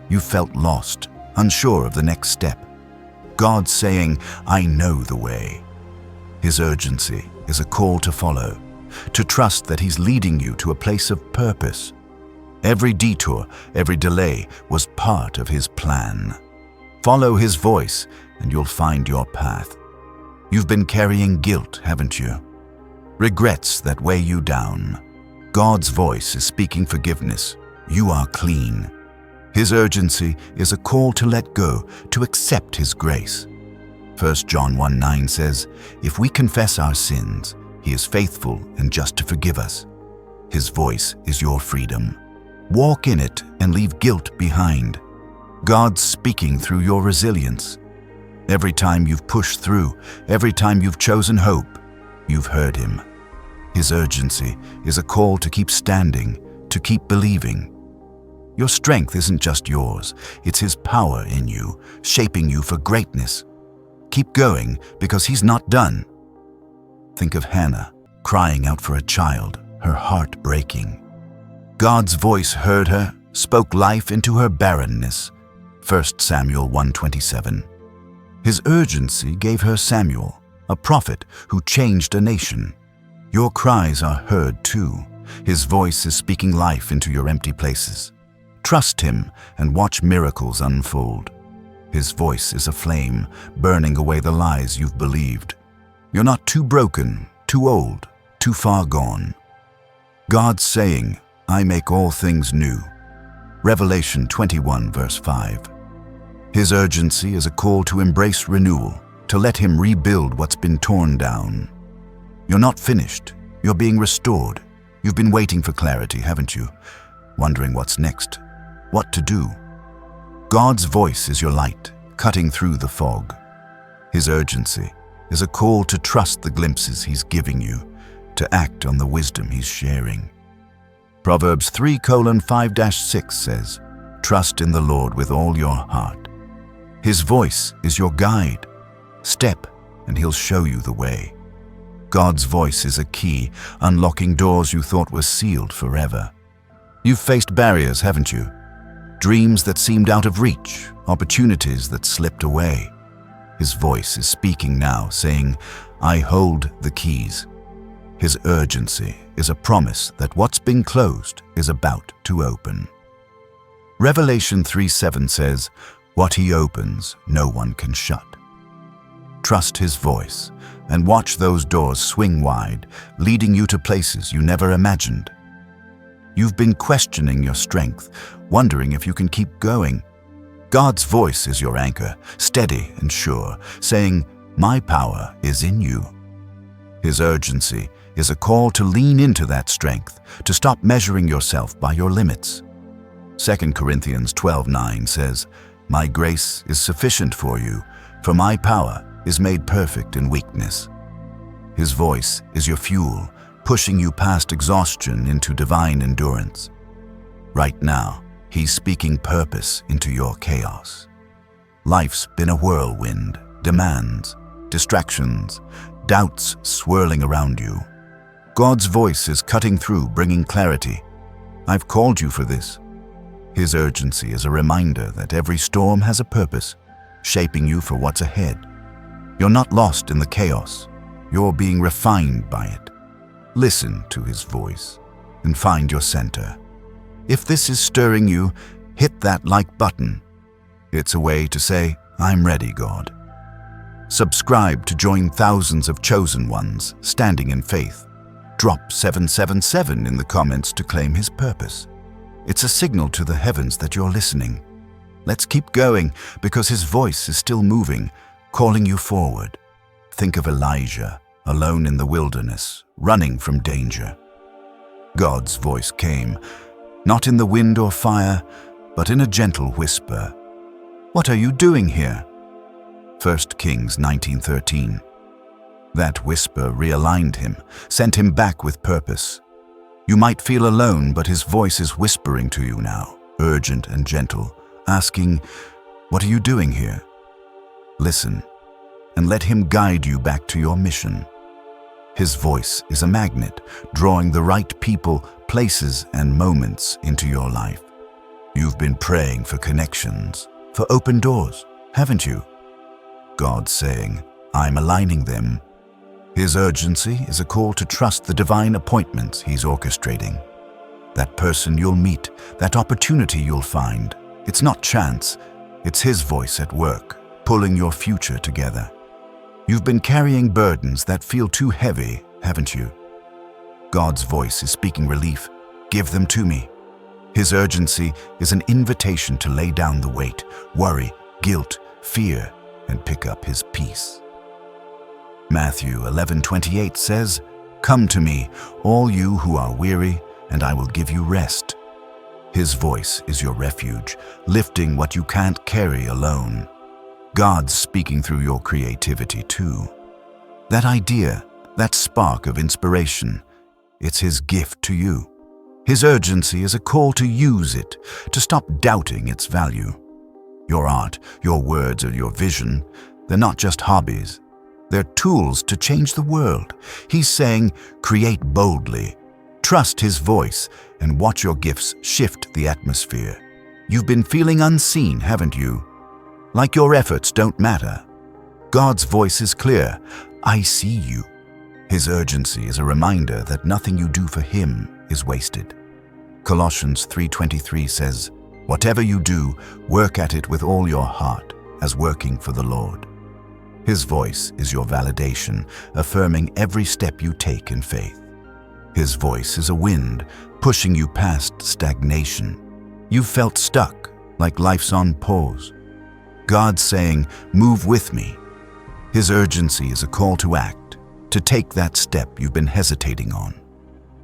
You felt lost, unsure of the next step. God's saying, "I know the way." His urgency is a call to follow, to trust that He's leading you to a place of purpose. Every detour, every delay was part of His plan. Follow His voice and you'll find your path. You've been carrying guilt, haven't you? Regrets that weigh you down. God's voice is speaking forgiveness. You are clean. His urgency is a call to let go, to accept His grace. 1 John 1:9 says, "If we confess our sins, He is faithful and just to forgive us." His voice is your freedom. Walk in it and leave guilt behind. God's speaking through your resilience. Every time you've pushed through, every time you've chosen hope, you've heard Him. His urgency is a call to keep standing, to keep believing. Your strength isn't just yours, it's His power in you, shaping you for greatness. Keep going, because He's not done. Think of Hannah, crying out for a child, her heart breaking. God's voice heard her, spoke life into her barrenness. 1 Samuel 1:27. His urgency gave her Samuel, a prophet who changed a nation. Your cries are heard too. His voice is speaking life into your empty places. Trust Him and watch miracles unfold. His voice is a flame, burning away the lies you've believed. You're not too broken, too old, too far gone. God's saying, "I make all things new." Revelation 21:5. His urgency is a call to embrace renewal, to let Him rebuild what's been torn down. You're not finished. You're being restored. You've been waiting for clarity, haven't you? Wondering what's next, what to do. God's voice is your light, cutting through the fog. His urgency is a call to trust the glimpses He's giving you, to act on the wisdom He's sharing. Proverbs 3:5-6 says, "Trust in the Lord with all your heart." His voice is your guide. Step, and He'll show you the way. God's voice is a key, unlocking doors you thought were sealed forever. You've faced barriers, haven't you? Dreams that seemed out of reach, opportunities that slipped away. His voice is speaking now, saying, "I hold the keys." His urgency is a promise that what's been closed is about to open. Revelation 3:7 says, "What He opens, no one can shut." Trust His voice and watch those doors swing wide, leading you to places you never imagined. You've been questioning your strength, wondering if you can keep going. God's voice is your anchor, steady and sure, saying, "My power is in you." His urgency is a call to lean into that strength, to stop measuring yourself by your limits. 2 Corinthians 12:9 says, "My grace is sufficient for you, for my power is made perfect in weakness. His voice is your fuel, pushing you past exhaustion into divine endurance. Right now, He's speaking purpose into your chaos. Life's been a whirlwind, demands, distractions, doubts swirling around you. God's voice is cutting through, bringing clarity. I've called you for this. His urgency is a reminder that every storm has a purpose, shaping you for what's ahead. You're not lost in the chaos. You're being refined by it. Listen to His voice and find your center. If this is stirring you, hit that like button. It's a way to say, I'm ready, God. Subscribe to join thousands of chosen ones standing in faith. Drop 777 in the comments to claim His purpose. It's a signal to the heavens that you're listening. Let's keep going because His voice is still moving, calling you forward. Think of Elijah, alone in the wilderness, running from danger. God's voice came, not in the wind or fire, but in a gentle whisper. What are you doing here? 1 Kings 19:13. That whisper realigned him, sent him back with purpose. You might feel alone, but His voice is whispering to you now, urgent and gentle, asking, what are you doing here? Listen, and let Him guide you back to your mission. His voice is a magnet, drawing the right people, places, and moments into your life. You've been praying for connections, for open doors, haven't you? God's saying, I'm aligning them. His urgency is a call to trust the divine appointments He's orchestrating. That person you'll meet, that opportunity you'll find, it's not chance, it's His voice at work, pulling your future together. You've been carrying burdens that feel too heavy, haven't you? God's voice is speaking relief. Give them to me. His urgency is an invitation to lay down the weight, worry, guilt, fear, and pick up His peace. Matthew 11:28 says, Come to me, all you who are weary, and I will give you rest. His voice is your refuge, lifting what you can't carry alone. God's speaking through your creativity too. That idea, that spark of inspiration, it's His gift to you. His urgency is a call to use it, to stop doubting its value. Your art, your words, or your vision, they're not just hobbies. They're tools to change the world. He's saying, create boldly. Trust His voice and watch your gifts shift the atmosphere. You've been feeling unseen, haven't you? Like your efforts don't matter. God's voice is clear. I see you. His urgency is a reminder that nothing you do for Him is wasted. Colossians 3:23 says, Whatever you do, work at it with all your heart, as working for the Lord. His voice is your validation, affirming every step you take in faith. His voice is a wind, pushing you past stagnation. You've felt stuck, like life's on pause. God's saying, move with me. His urgency is a call to act, to take that step you've been hesitating on.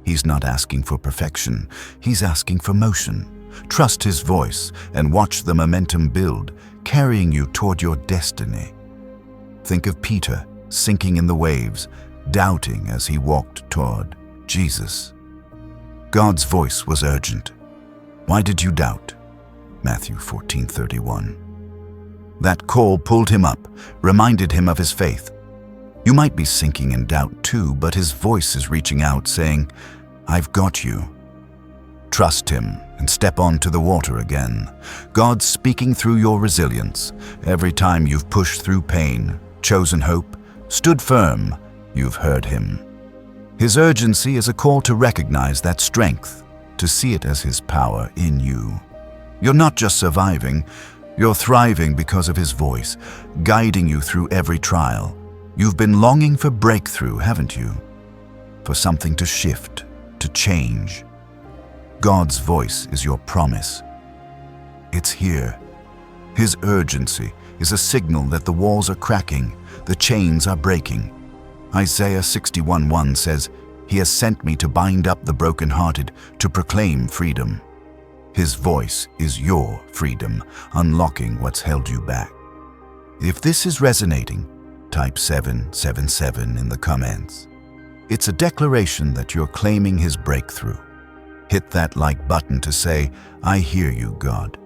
He's not asking for perfection, He's asking for motion. Trust His voice and watch the momentum build, carrying you toward your destiny. Think of Peter sinking in the waves, doubting as he walked toward Jesus. God's voice was urgent. Why did you doubt? Matthew 14:31. That call pulled him up, reminded him of his faith. You might be sinking in doubt too, but His voice is reaching out, saying, I've got you. Trust Him and step onto the water again. God's speaking through your resilience. Every time you've pushed through pain, chosen hope, stood firm, you've heard Him. His urgency is a call to recognize that strength, to see it as His power in you. You're not just surviving, you're thriving because of His voice, guiding you through every trial. You've been longing for breakthrough, haven't you? For something to shift, to change. God's voice is your promise. It's here. His urgency is a signal that the walls are cracking, the chains are breaking. Isaiah 61:1 says, He has sent me to bind up the brokenhearted, to proclaim freedom. His voice is your freedom, unlocking what's held you back. If this is resonating, type 777 in the comments. It's a declaration that you're claiming his breakthrough. Hit that like button to say, I hear you, God.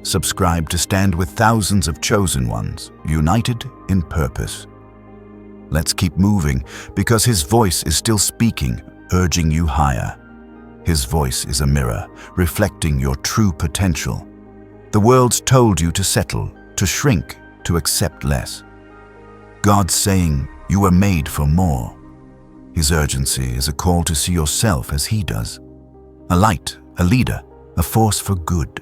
Subscribe to stand with thousands of chosen ones, united in purpose. Let's keep moving because his voice is still speaking, urging you higher. His voice is a mirror, reflecting your true potential. The world's told you to settle, to shrink, to accept less. God's saying you were made for more. His urgency is a call to see yourself as he does. A light, a leader, a force for good.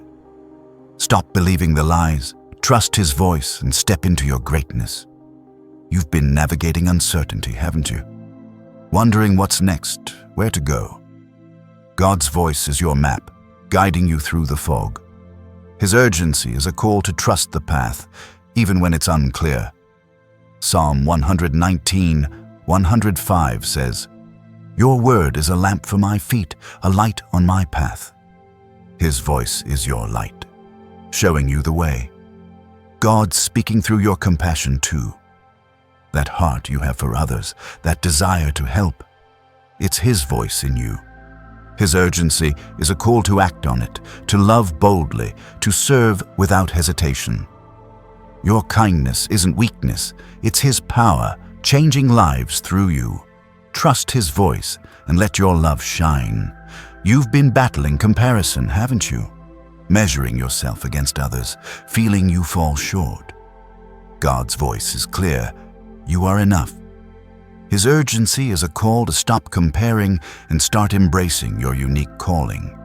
Stop believing the lies, trust his voice, and step into your greatness. You've been navigating uncertainty, haven't you? Wondering what's next, where to go. God's voice is your map, guiding you through the fog. His urgency is a call to trust the path, even when it's unclear. Psalm 119:105 says, Your word is a lamp for my feet, a light on my path. His voice is your light, showing you the way. God's speaking through your compassion too. That heart you have for others, that desire to help. It's his voice in you. His urgency is a call to act on it, to love boldly, to serve without hesitation. Your kindness isn't weakness, it's his power, changing lives through you. Trust his voice and let your love shine. You've been battling comparison, haven't you? Measuring yourself against others, feeling you fall short. God's voice is clear. You are enough. His urgency is a call to stop comparing and start embracing your unique calling.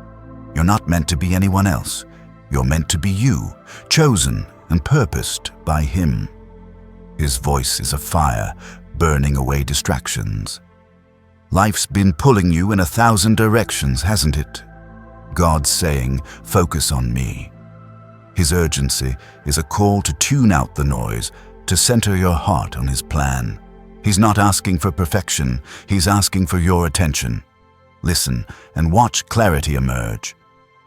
You're not meant to be anyone else. You're meant to be you, chosen and purposed by him. His voice is a fire, burning away distractions. Life's been pulling you in 1,000 directions, hasn't it? God's saying, focus on me. His urgency is a call to tune out the noise, to center your heart on his plan. He's not asking for perfection, he's asking for your attention. Listen and watch clarity emerge.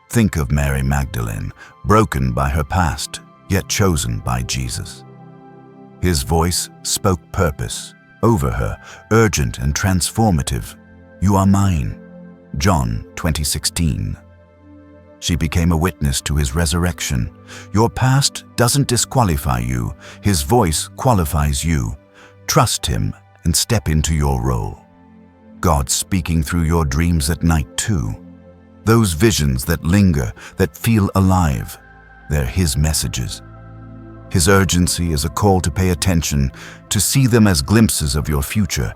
Think of Mary Magdalene, broken by her past, yet chosen by Jesus. His voice spoke purpose over her, urgent and transformative. You are mine. John 20:16. She became a witness to his resurrection. Your past doesn't disqualify you. His voice qualifies you. Trust him and step into your role. God's speaking through your dreams at night too. Those visions that linger, that feel alive, they're his messages. His urgency is a call to pay attention, to see them as glimpses of your future.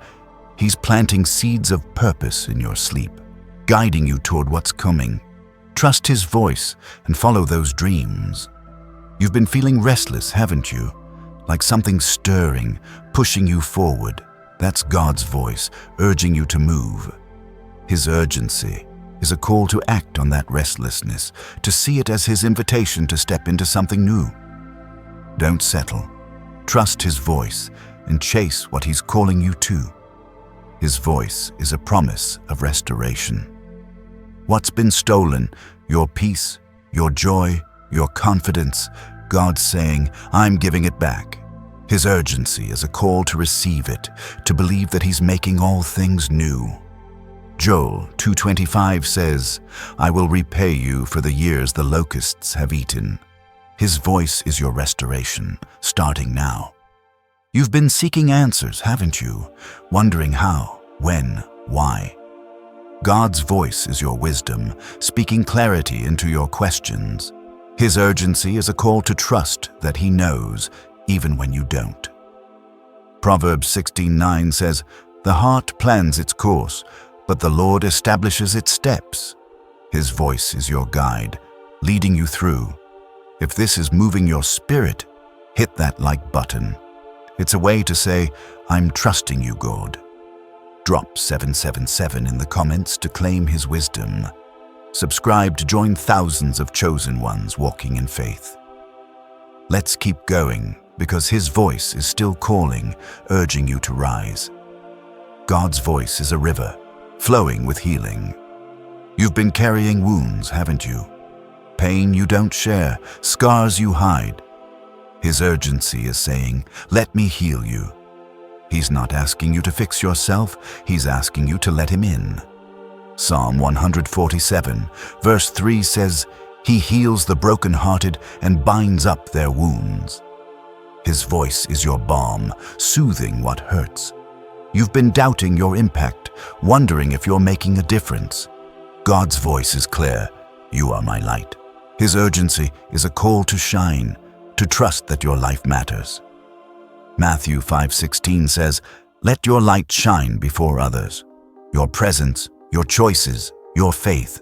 He's planting seeds of purpose in your sleep, guiding you toward what's coming. Trust his voice and follow those dreams. You've been feeling restless, haven't you? Like something stirring, pushing you forward. That's God's voice, urging you to move. His urgency is a call to act on that restlessness, to see it as his invitation to step into something new. Don't settle. Trust his voice and chase what he's calling you to. His voice is a promise of restoration. What's been stolen, your peace, your joy, your confidence, God's saying, I'm giving it back. His urgency is a call to receive it, to believe that he's making all things new. Joel 2:25 says, I will repay you for the years the locusts have eaten. His voice is your restoration, starting now. You've been seeking answers, haven't you? Wondering how, when, why. God's voice is your wisdom, speaking clarity into your questions. His urgency is a call to trust that he knows, even when you don't. Proverbs 16:9 says, The heart plans its course, but the Lord establishes its steps. His voice is your guide, leading you through. If this is moving your spirit, hit that like button. It's a way to say, I'm trusting you, God. Drop 777 in the comments to claim his wisdom. Subscribe to join thousands of chosen ones walking in faith. Let's keep going because his voice is still calling, urging you to rise. God's voice is a river, flowing with healing. You've been carrying wounds, haven't you? Pain you don't share, scars you hide. His urgency is saying, "Let me heal you." He's not asking you to fix yourself, he's asking you to let him in. Psalm 147, verse 3 says, "He heals the brokenhearted and binds up their wounds." His voice is your balm, soothing what hurts. You've been doubting your impact, wondering if you're making a difference. God's voice is clear. You are my light. His urgency is a call to shine, to trust that your life matters. Matthew 5:16 says, "Let your light shine before others." Your presence, your choices, your faith,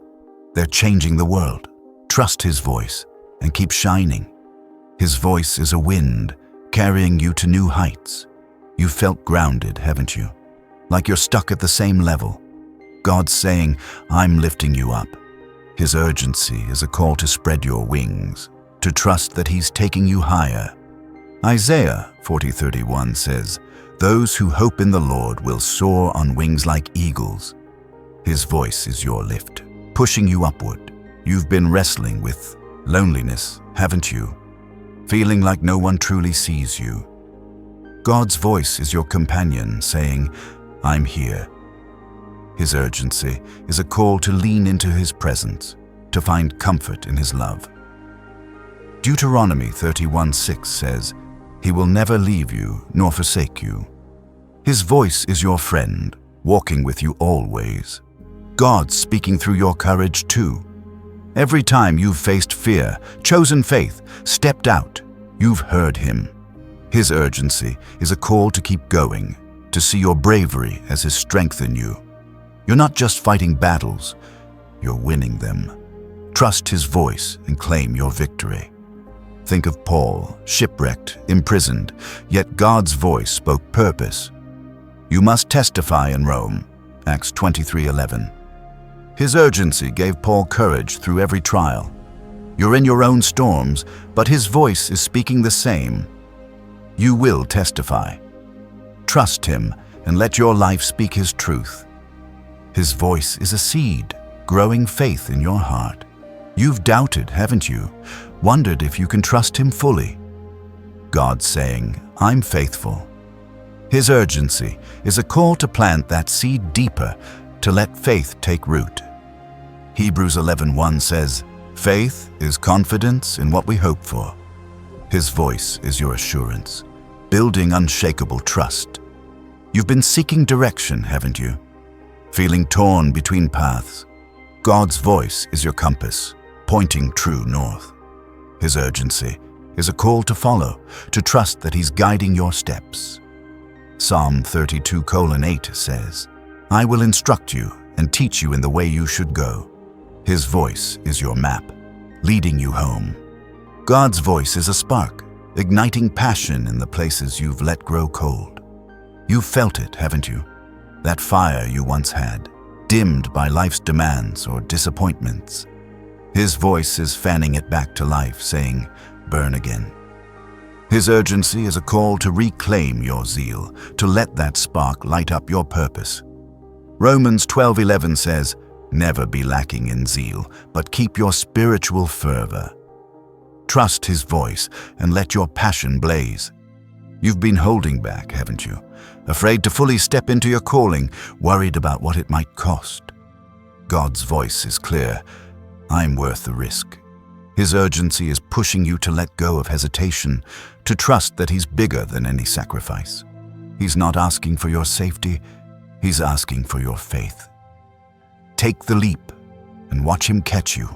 they're changing the world. Trust his voice and keep shining. His voice is a wind carrying you to new heights. You've felt grounded, haven't you? Like you're stuck at the same level. God's saying, "I'm lifting you up." His urgency is a call to spread your wings, to trust that he's taking you higher. Isaiah 40:31 says, "Those who hope in the Lord will soar on wings like eagles." His voice is your lift, pushing you upward. You've been wrestling with loneliness, haven't you? Feeling like no one truly sees you. God's voice is your companion, saying, "I'm here." His urgency is a call to lean into his presence, to find comfort in his love. Deuteronomy 31:6 says, "He will never leave you nor forsake you." His voice is your friend, walking with you always. God's speaking through your courage too. Every time you've faced fear, chosen faith, stepped out, you've heard him. His urgency is a call to keep going, to see your bravery as his strength in you. You're not just fighting battles, you're winning them. Trust his voice and claim your victory. Think of Paul, shipwrecked, imprisoned, yet God's voice spoke purpose. You must testify in Rome, Acts 23:11. His urgency gave Paul courage through every trial. You're in your own storms, but his voice is speaking the same. You will testify. Trust him and let your life speak his truth. His voice is a seed, growing faith in your heart. You've doubted, haven't you? Wondered if you can trust him fully. God's saying, "I'm faithful." His urgency is a call to plant that seed deeper, to let faith take root. Hebrews 11:1 says, "Faith is confidence in what we hope for." His voice is your assurance, building unshakable trust. You've been seeking direction, haven't you? Feeling torn between paths. God's voice is your compass, pointing true north. His urgency is a call to follow, to trust that he's guiding your steps. Psalm 32:8 says, "I will instruct you and teach you in the way you should go." His voice is your map, leading you home. God's voice is a spark, igniting passion in the places you've let grow cold. You've felt it, haven't you? That fire you once had, dimmed by life's demands or disappointments. His voice is fanning it back to life, saying, "Burn again." His urgency is a call to reclaim your zeal, to let that spark light up your purpose. Romans 12:11 says, "Never be lacking in zeal, but keep your spiritual fervor." Trust his voice and let your passion blaze. You've been holding back, haven't you? Afraid to fully step into your calling, worried about what it might cost. God's voice is clear. "I'm worth the risk." His urgency is pushing you to let go of hesitation, to trust that he's bigger than any sacrifice. He's not asking for your safety, he's asking for your faith. Take the leap and watch him catch you.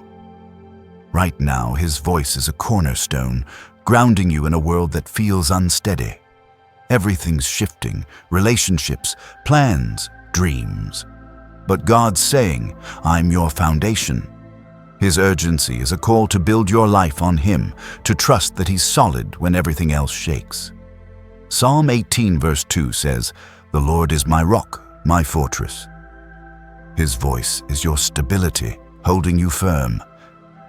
Right now, his voice is a cornerstone, grounding you in a world that feels unsteady. Everything's shifting, relationships, plans, dreams. But God's saying, "I'm your foundation." His urgency is a call to build your life on him, to trust that he's solid when everything else shakes. Psalm 18 verse 2 says, "The Lord is my rock, my fortress." His voice is your stability, holding you firm.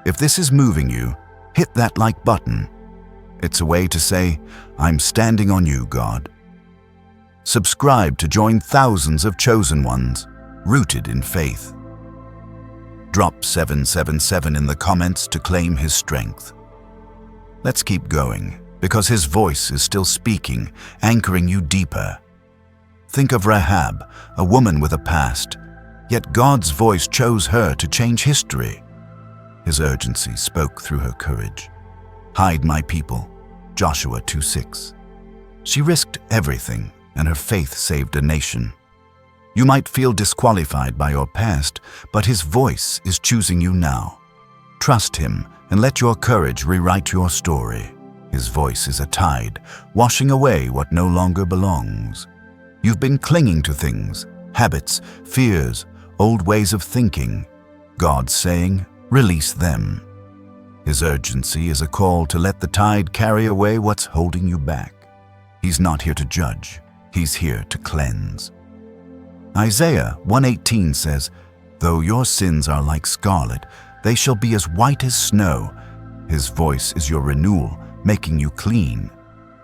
If this is moving you, hit that like button. It's a way to say, "I'm standing on you, God." Subscribe to join thousands of chosen ones, rooted in faith. Drop 777 in the comments to claim his strength. Let's keep going, because his voice is still speaking, anchoring you deeper. Think of Rahab, a woman with a past, yet God's voice chose her to change history. His urgency spoke through her courage. Hide my people, Joshua 2:6. She risked everything, and her faith saved a nation. You might feel disqualified by your past, but his voice is choosing you now. Trust him and let your courage rewrite your story. His voice is a tide, washing away what no longer belongs. You've been clinging to things, habits, fears, old ways of thinking. God's saying, release them. His urgency is a call to let the tide carry away what's holding you back. He's not here to judge. He's here to cleanse. Isaiah 1:18 says, though your sins are like scarlet, they shall be as white as snow. His voice is your renewal, making you clean.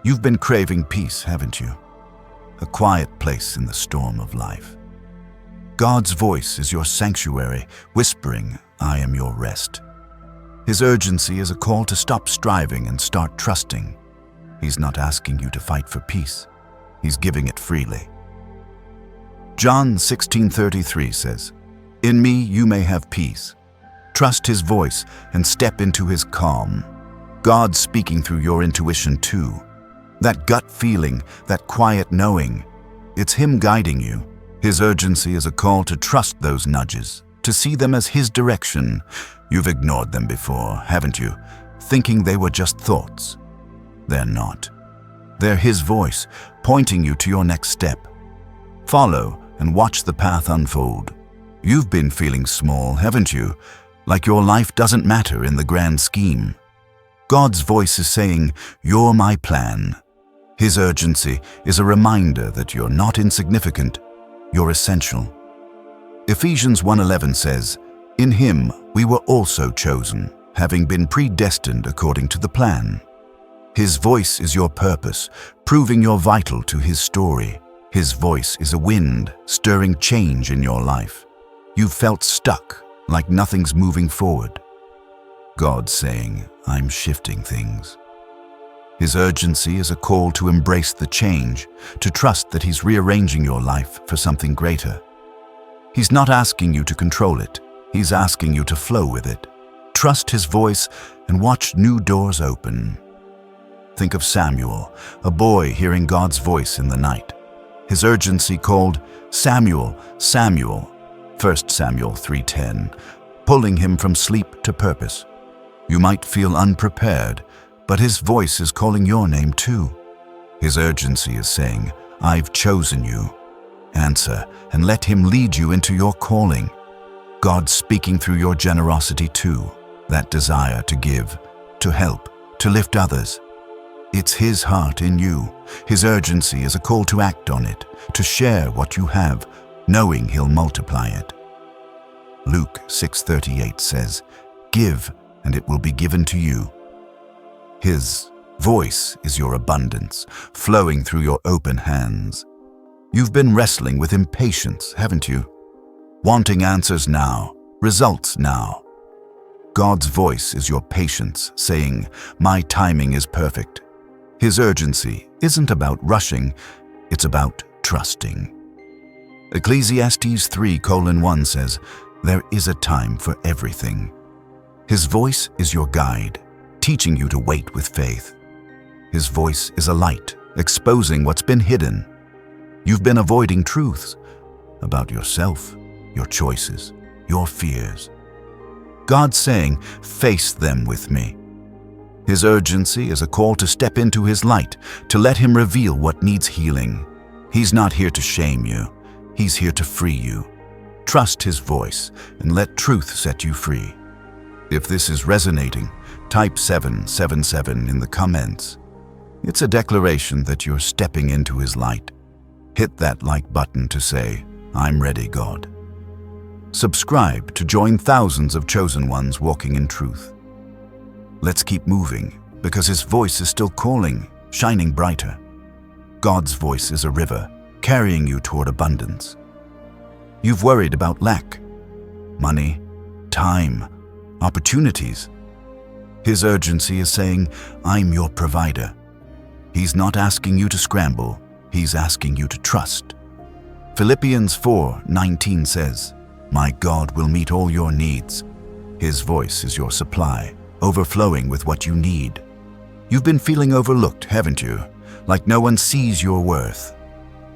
You've been craving peace, haven't you? A quiet place in the storm of life. God's voice is your sanctuary, whispering, I am your rest. His urgency is a call to stop striving and start trusting. He's not asking you to fight for peace. He's giving it freely. John 16:33 says, in me you may have peace. Trust his voice and step into his calm. God's speaking through your intuition too. That gut feeling, that quiet knowing, it's him guiding you. His urgency is a call to trust those nudges, to see them as his direction. You've ignored them before, haven't you? Thinking they were just thoughts. They're not. They're his voice, pointing you to your next step. Follow and watch the path unfold. You've been feeling small, haven't you? Like your life doesn't matter in the grand scheme. God's voice is saying, you're my plan. His urgency is a reminder that you're not insignificant, you're essential. Ephesians 1:11 says, in him we were also chosen, having been predestined according to the plan. His voice is your purpose, proving you're vital to his story. His voice is a wind, stirring change in your life. You've felt stuck, like nothing's moving forward. God's saying, I'm shifting things. His urgency is a call to embrace the change, to trust that he's rearranging your life for something greater. He's not asking you to control it. He's asking you to flow with it. Trust his voice and watch new doors open. Think of Samuel, a boy hearing God's voice in the night. His urgency called, Samuel, Samuel, 1 Samuel 3:10, pulling him from sleep to purpose. You might feel unprepared, but his voice is calling your name too. His urgency is saying, I've chosen you. Answer and let him lead you into your calling. God's speaking through your generosity too, that desire to give, to help, to lift others. It's his heart in you. His urgency is a call to act on it, to share what you have, knowing he'll multiply it. Luke 6:38 says, give and it will be given to you. His voice is your abundance, flowing through your open hands. You've been wrestling with impatience, haven't you? Wanting answers now, results now. God's voice is your patience, saying, my timing is perfect. His urgency isn't about rushing, it's about trusting. Ecclesiastes 3:1 says, there is a time for everything. His voice is your guide, teaching you to wait with faith. His voice is a light, exposing what's been hidden. You've been avoiding truths about yourself, your choices, your fears. God's saying, face them with me. His urgency is a call to step into his light, to let him reveal what needs healing. He's not here to shame you. He's here to free you. Trust his voice and let truth set you free. If this is resonating, type 777 in the comments. It's a declaration that you're stepping into his light. Hit that like button to say, I'm ready, God. Subscribe to join thousands of chosen ones walking in truth. Let's keep moving, because his voice is still calling, shining brighter. God's voice is a river, carrying you toward abundance. You've worried about lack, money, time, opportunities. His urgency is saying, I'm your provider. He's not asking you to scramble, he's asking you to trust. Philippians 4:19 says, "My God will meet all your needs." His voice is your supply, overflowing with what you need. You've been feeling overlooked, haven't you? Like no one sees your worth.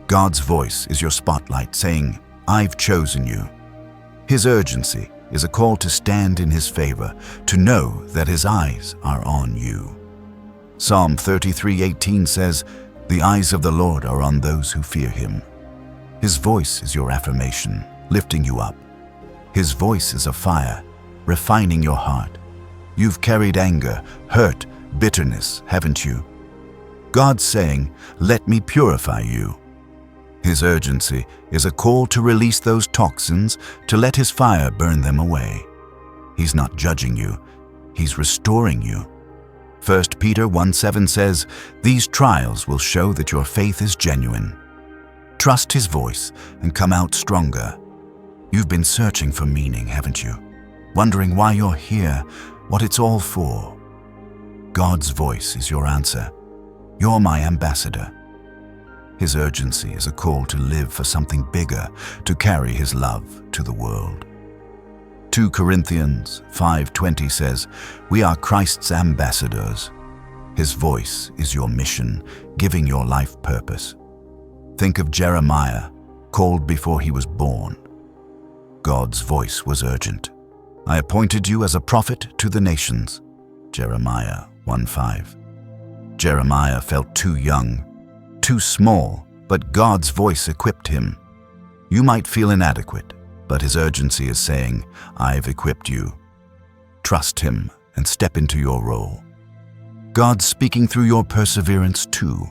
God's voice is your spotlight saying, "I've chosen you." His urgency is a call to stand in His favor, to know that His eyes are on you. Psalm 33:18 says, "The eyes of the Lord are on those who fear Him." His voice is your affirmation, lifting you up. His voice is a fire, refining your heart. You've carried anger, hurt, bitterness, haven't you? God's saying, "Let me purify you." His urgency is a call to release those toxins, to let His fire burn them away. He's not judging you, He's restoring you. 1 Peter 1:7 says, "These trials will show that your faith is genuine." Trust His voice and come out stronger. You've been searching for meaning, haven't you? Wondering why you're here, what it's all for. God's voice is your answer. You're my ambassador. His urgency is a call to live for something bigger, to carry His love to the world. 2 Corinthians 5:20 says, "We are Christ's ambassadors." His voice is your mission, giving your life purpose. Think of Jeremiah, called before he was born. God's voice was urgent. "I appointed you as a prophet to the nations." Jeremiah 1:5. Jeremiah felt too young, too small, but God's voice equipped him. You might feel inadequate, but His urgency is saying, "I've equipped you." Trust Him and step into your role. God's speaking through your perseverance too.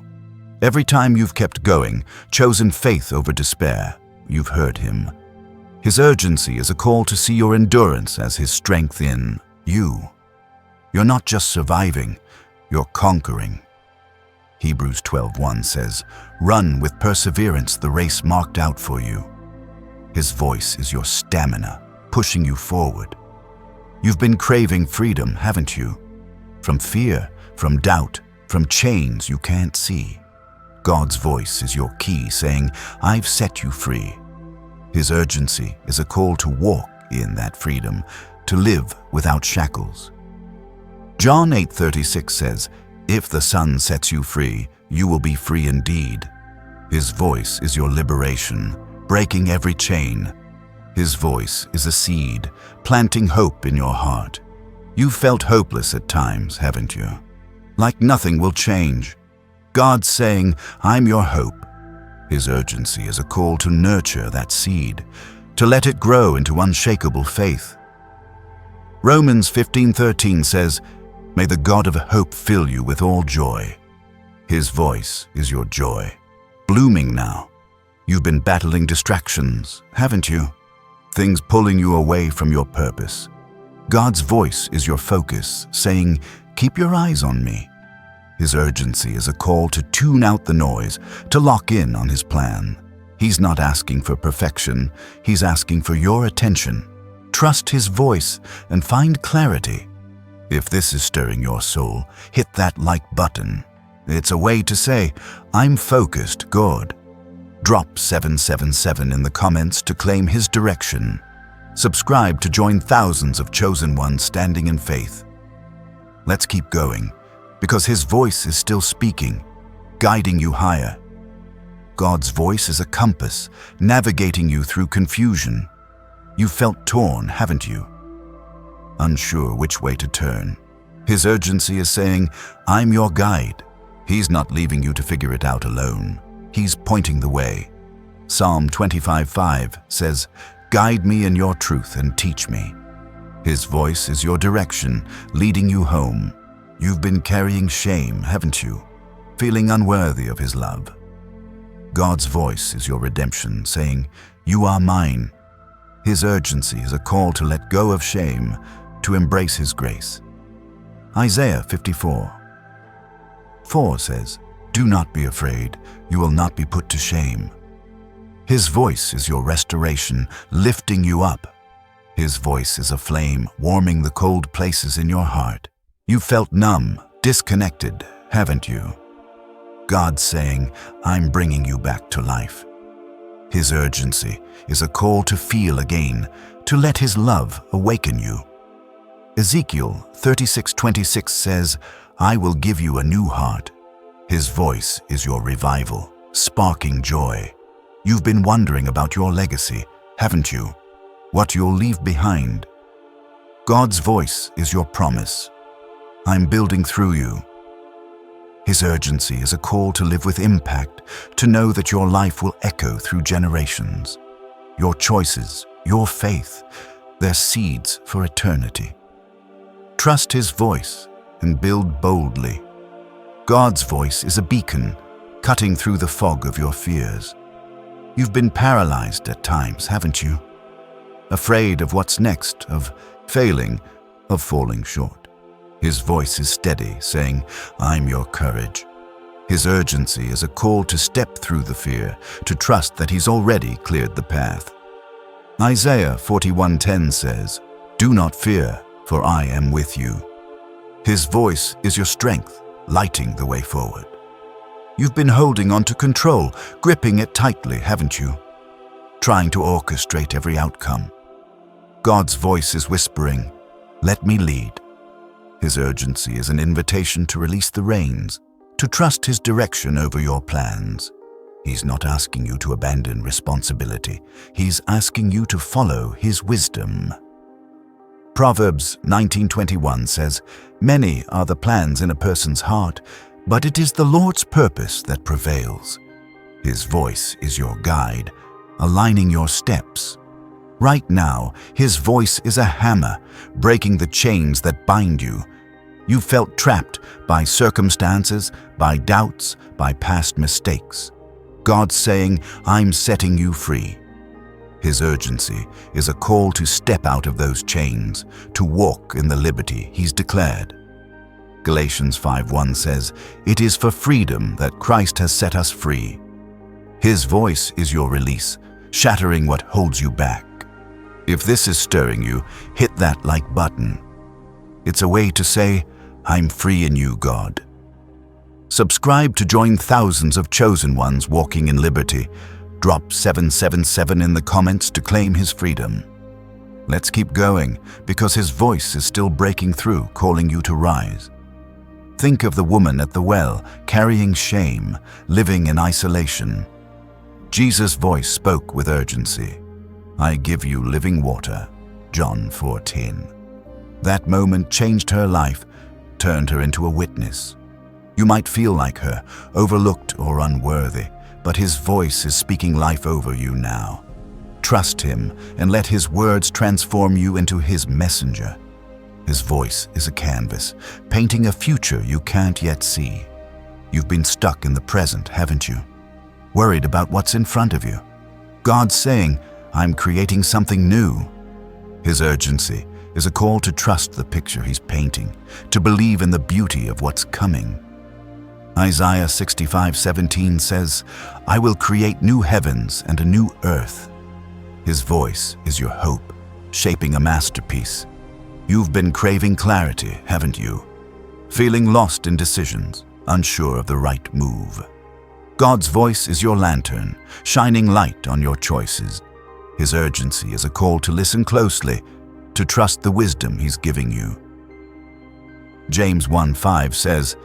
Every time you've kept going, chosen faith over despair, you've heard Him. His urgency is a call to see your endurance as His strength in you. You're not just surviving, you're conquering. Hebrews 12:1 says, "Run with perseverance the race marked out for you." His voice is your stamina, pushing you forward. You've been craving freedom, haven't you? From fear, from doubt, from chains you can't see. God's voice is your key saying, "I've set you free." His urgency is a call to walk in that freedom, to live without shackles. John 8:36 says, "If the Son sets you free, you will be free indeed." His voice is your liberation, breaking every chain. His voice is a seed, planting hope in your heart. You've felt hopeless at times, haven't you? Like nothing will change. God's saying, "I'm your hope." His urgency is a call to nurture that seed, to let it grow into unshakable faith. Romans 15:13 says, "May the God of hope fill you with all joy." His voice is your joy, blooming now. You've been battling distractions, haven't you? Things pulling you away from your purpose. God's voice is your focus, saying, "Keep your eyes on me." His urgency is a call to tune out the noise, to lock in on His plan. He's not asking for perfection, He's asking for your attention. Trust His voice and find clarity. If this is stirring your soul, hit that like button. It's a way to say, "I'm focused, God." Drop 777 in the comments to claim His direction. Subscribe to join thousands of chosen ones standing in faith. Let's keep going, because His voice is still speaking, guiding you higher. God's voice is a compass, navigating you through confusion. You've felt torn, haven't you? Unsure which way to turn. His urgency is saying, "I'm your guide." He's not leaving you to figure it out alone. He's pointing the way. Psalm 25:5 says, "Guide me in your truth and teach me." His voice is your direction, leading you home. You've been carrying shame, haven't you? Feeling unworthy of His love. God's voice is your redemption, saying, "You are mine." His urgency is a call to let go of shame, to embrace His grace. Isaiah 54:4 says, "Do not be afraid, you will not be put to shame." His voice is your restoration, lifting you up. His voice is a flame, warming the cold places in your heart. You felt numb, disconnected, haven't you? God saying, I'm bringing you back to life. His urgency is a call to feel again, to let His love awaken you. Ezekiel 36:26 says, I will give you a new heart. His voice is your revival, sparking joy. You've been wondering about your legacy, haven't you? What you'll leave behind. God's voice is your promise. I'm building through you. His urgency is a call to live with impact, to know that your life will echo through generations. Your choices, your faith, they're seeds for eternity. Trust His voice and build boldly. God's voice is a beacon, cutting through the fog of your fears. You've been paralyzed at times, haven't you? Afraid of what's next, of failing, of falling short. His voice is steady, saying, I'm your courage. His urgency is a call to step through the fear, to trust that He's already cleared the path. Isaiah 41:10 says, Do not fear, for I am with you. His voice is your strength, lighting the way forward. You've been holding on to control, gripping it tightly, haven't you? Trying to orchestrate every outcome. God's voice is whispering, Let me lead. His urgency is an invitation to release the reins, to trust His direction over your plans. He's not asking you to abandon responsibility. He's asking you to follow His wisdom. Proverbs 19:21 says, Many are the plans in a person's heart, but it is the Lord's purpose that prevails. His voice is your guide, aligning your steps. Right now, His voice is a hammer, breaking the chains that bind you. You felt trapped by circumstances, by doubts, by past mistakes. God's saying, I'm setting you free. His urgency is a call to step out of those chains, to walk in the liberty He's declared. Galatians 5:1 says, It is for freedom that Christ has set us free. His voice is your release, shattering what holds you back. If this is stirring you, hit that like button. It's a way to say, I'm free in you, God. Subscribe to join thousands of chosen ones walking in liberty. Drop 777 in the comments to claim His freedom. Let's keep going, because His voice is still breaking through, calling you to rise. Think of the woman at the well, carrying shame, living in isolation. Jesus' voice spoke with urgency. I give you living water. John 4:10. That moment changed her life, turned her into a witness. You might feel like her, overlooked or unworthy, but His voice is speaking life over you now. Trust Him and let His words transform you into His messenger. His voice is a canvas, painting a future you can't yet see. You've been stuck in the present, haven't you? Worried about what's in front of you. God's saying, I'm creating something new. His urgency is a call to trust the picture He's painting, to believe in the beauty of what's coming. Isaiah 65:17 says, I will create new heavens and a new earth. His voice is your hope, shaping a masterpiece. You've been craving clarity, haven't you? Feeling lost in decisions, unsure of the right move. God's voice is your lantern, shining light on your choices. His urgency is a call to listen closely, to trust the wisdom He's giving you. James 1:5 says,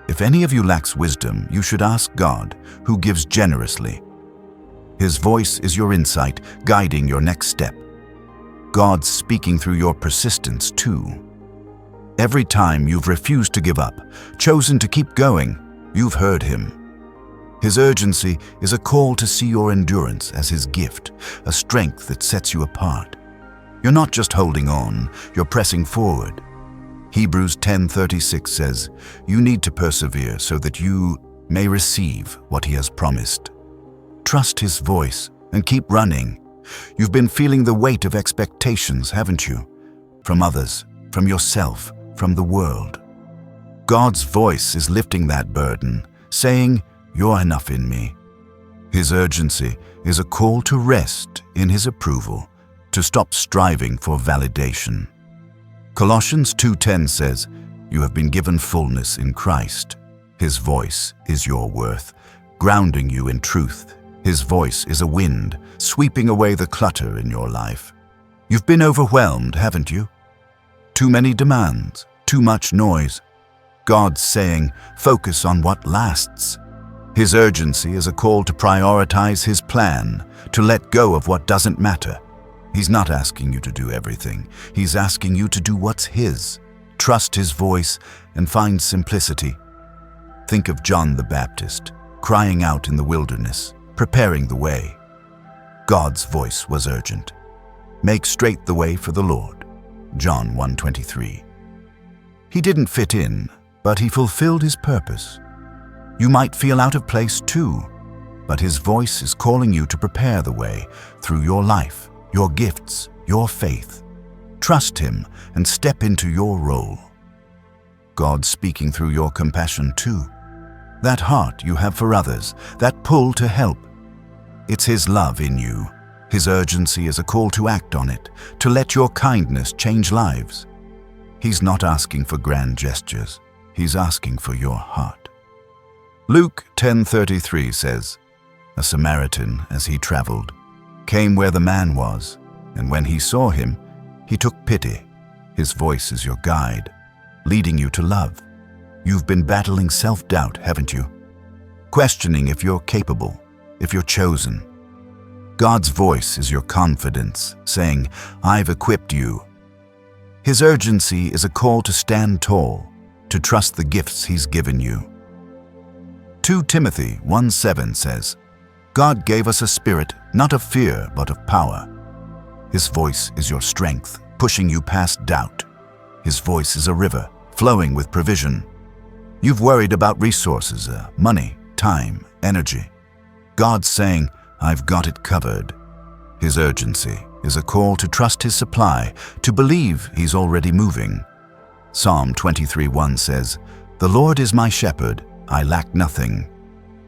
If any of you lacks wisdom, you should ask God, who gives generously. His voice is your insight, guiding your next step. God's speaking through your persistence too. Every time you've refused to give up, chosen to keep going, you've heard Him. His urgency is a call to see your endurance as His gift, a strength that sets you apart. You're not just holding on, you're pressing forward. Hebrews 10:36 says, You need to persevere so that you may receive what He has promised. Trust His voice and keep running. You've been feeling the weight of expectations, haven't you? From others, from yourself, from the world. God's voice is lifting that burden, saying, You're enough in me. His urgency is a call to rest in His approval, to stop striving for validation. Colossians 2:10 says, You have been given fullness in Christ. His voice is your worth, grounding you in truth. His voice is a wind, sweeping away the clutter in your life. You've been overwhelmed, haven't you? Too many demands, too much noise. God's saying, focus on what lasts. His urgency is a call to prioritize His plan, to let go of what doesn't matter. He's not asking you to do everything. He's asking you to do what's His. Trust His voice and find simplicity. Think of John the Baptist, crying out in the wilderness, preparing the way. God's voice was urgent. Make straight the way for the Lord. John 1:23. He didn't fit in, but He fulfilled His purpose. You might feel out of place too, but His voice is calling you to prepare the way through your life, your gifts, your faith. Trust Him and step into your role. God's speaking through your compassion too. That heart you have for others, that pull to help. It's His love in you. His urgency is a call to act on it, to let your kindness change lives. He's not asking for grand gestures. He's asking for your heart. Luke 10:33 says, "A Samaritan, as he traveled, came where the man was, and when he saw him, he took pity." His voice is your guide, leading you to love. You've been battling self-doubt, haven't you? Questioning if you're capable, if you're chosen. God's voice is your confidence, saying, "I've equipped you." His urgency is a call to stand tall, to trust the gifts He's given you. 2 Timothy 1:7 says, "God gave us a spirit, not of fear, but of power." His voice is your strength, pushing you past doubt. His voice is a river, flowing with provision. You've worried about resources, money, time, energy. God's saying, "I've got it covered." His urgency is a call to trust His supply, to believe He's already moving. Psalm 23:1 says, "The Lord is my shepherd, I lack nothing."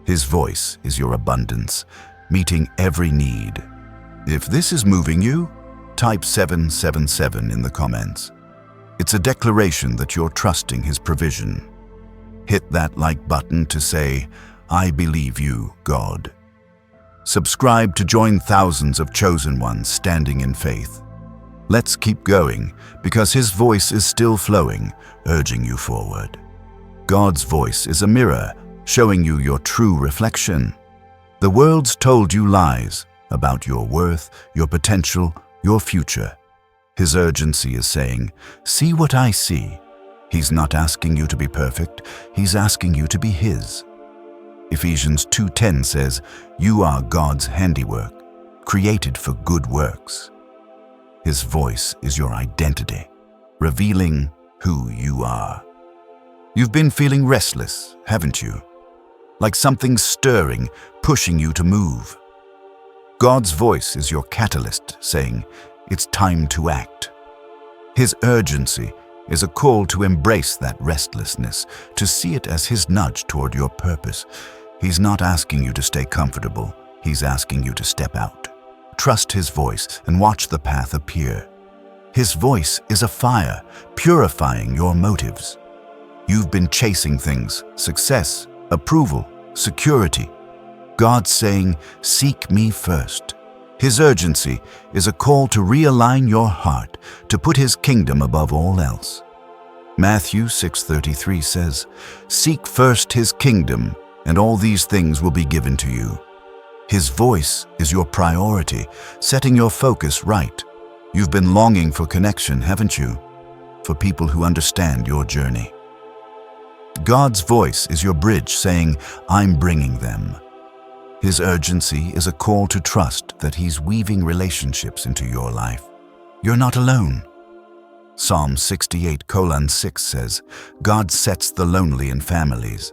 His voice is your abundance, meeting every need. If this is moving you, type 777 in the comments. It's a declaration that you're trusting His provision. Hit that like button to say, "I believe you, God." Subscribe to join thousands of chosen ones standing in faith. Let's keep going, because His voice is still flowing, urging you forward. God's voice is a mirror, showing you your true reflection. The world's told you lies about your worth, your potential, your future. His urgency is saying, "See what I see." He's not asking you to be perfect, He's asking you to be His. Ephesians 2:10 says, "You are God's handiwork, created for good works." His voice is your identity, revealing who you are. You've been feeling restless, haven't you? Like something stirring, pushing you to move. God's voice is your catalyst, saying, "It's time to act." His urgency is a call to embrace that restlessness, to see it as His nudge toward your purpose. He's not asking you to stay comfortable. He's asking you to step out. Trust His voice and watch the path appear. His voice is a fire, purifying your motives. You've been chasing things, success, approval, security. God's saying, "Seek me first." His urgency is a call to realign your heart, to put His kingdom above all else. Matthew 6:33 says, "Seek first His kingdom, and all these things will be given to you." His voice is your priority, setting your focus right. You've been longing for connection, haven't you? For people who understand your journey. God's voice is your bridge, saying, "I'm bringing them." His urgency is a call to trust that He's weaving relationships into your life. You're not alone. Psalm 68:6 says, "God sets the lonely in families."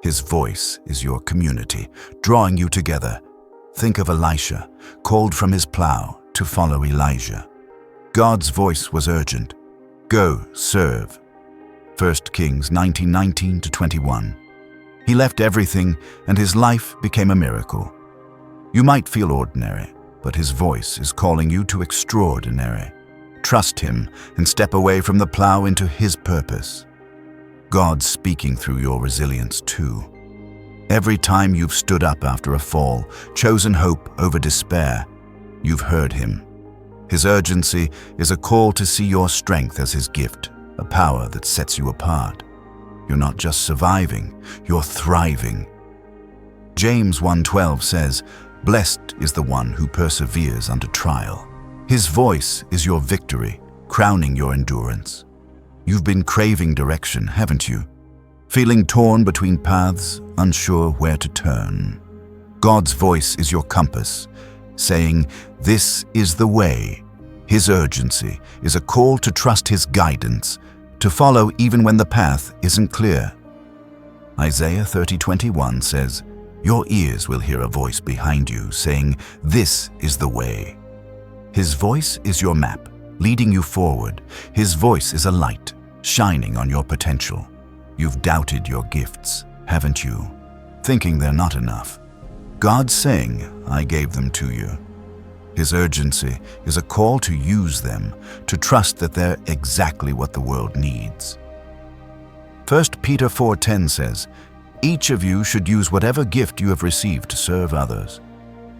His voice is your community, drawing you together. Think of Elisha, called from his plow to follow Elijah. God's voice was urgent. Go, serve. 1 Kings 19:19-21. He left everything, and his life became a miracle. You might feel ordinary, but His voice is calling you to extraordinary. Trust Him and step away from the plow into His purpose. God's speaking through your resilience too. Every time you've stood up after a fall, chosen hope over despair, you've heard him. His urgency is a call to see your strength as his gift, a power that sets you apart. You're not just surviving, you're thriving. James 1:12 says, "Blessed is the one who perseveres under trial." His voice is your victory, crowning your endurance. You've been craving direction, haven't you? Feeling torn between paths, unsure where to turn. God's voice is your compass, saying, "This is the way." His urgency is a call to trust his guidance, to follow even when the path isn't clear. Isaiah 30:21 says, "Your ears will hear a voice behind you saying, 'This is the way.'" His voice is your map, leading you forward. His voice is a light, shining on your potential. You've doubted your gifts, haven't you? Thinking they're not enough. God's saying, "I gave them to you." His urgency is a call to use them, to trust that they're exactly what the world needs. 1 Peter 4:10 says, "Each of you should use whatever gift you have received to serve others."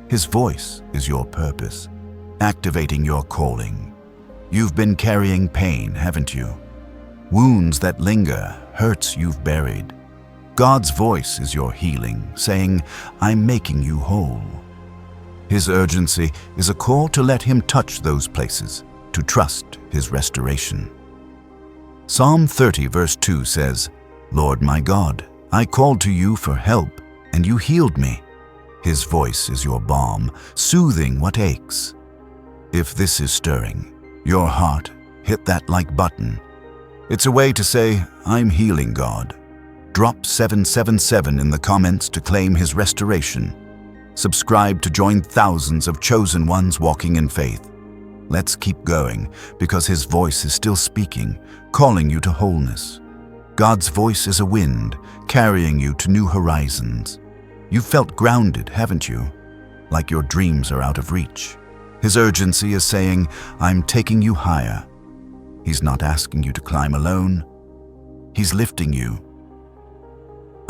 His voice is your purpose, activating your calling. You've been carrying pain, haven't you? Wounds that linger, hurts you've buried. God's voice is your healing, saying, "I'm making you whole." His urgency is a call to let him touch those places, to trust his restoration. Psalm 30 verse 2 says, "Lord my God, I called to you for help, and you healed me." His voice is your balm, soothing what aches. If this is stirring your heart, hit that like button. It's a way to say, "I'm healing God." Drop 777 in the comments to claim his restoration. Subscribe to join thousands of chosen ones walking in faith. Let's keep going, because his voice is still speaking, calling you to wholeness. God's voice is a wind, carrying you to new horizons. You've felt grounded, haven't you? Like your dreams are out of reach. His urgency is saying, "I'm taking you higher." He's not asking you to climb alone. He's lifting you.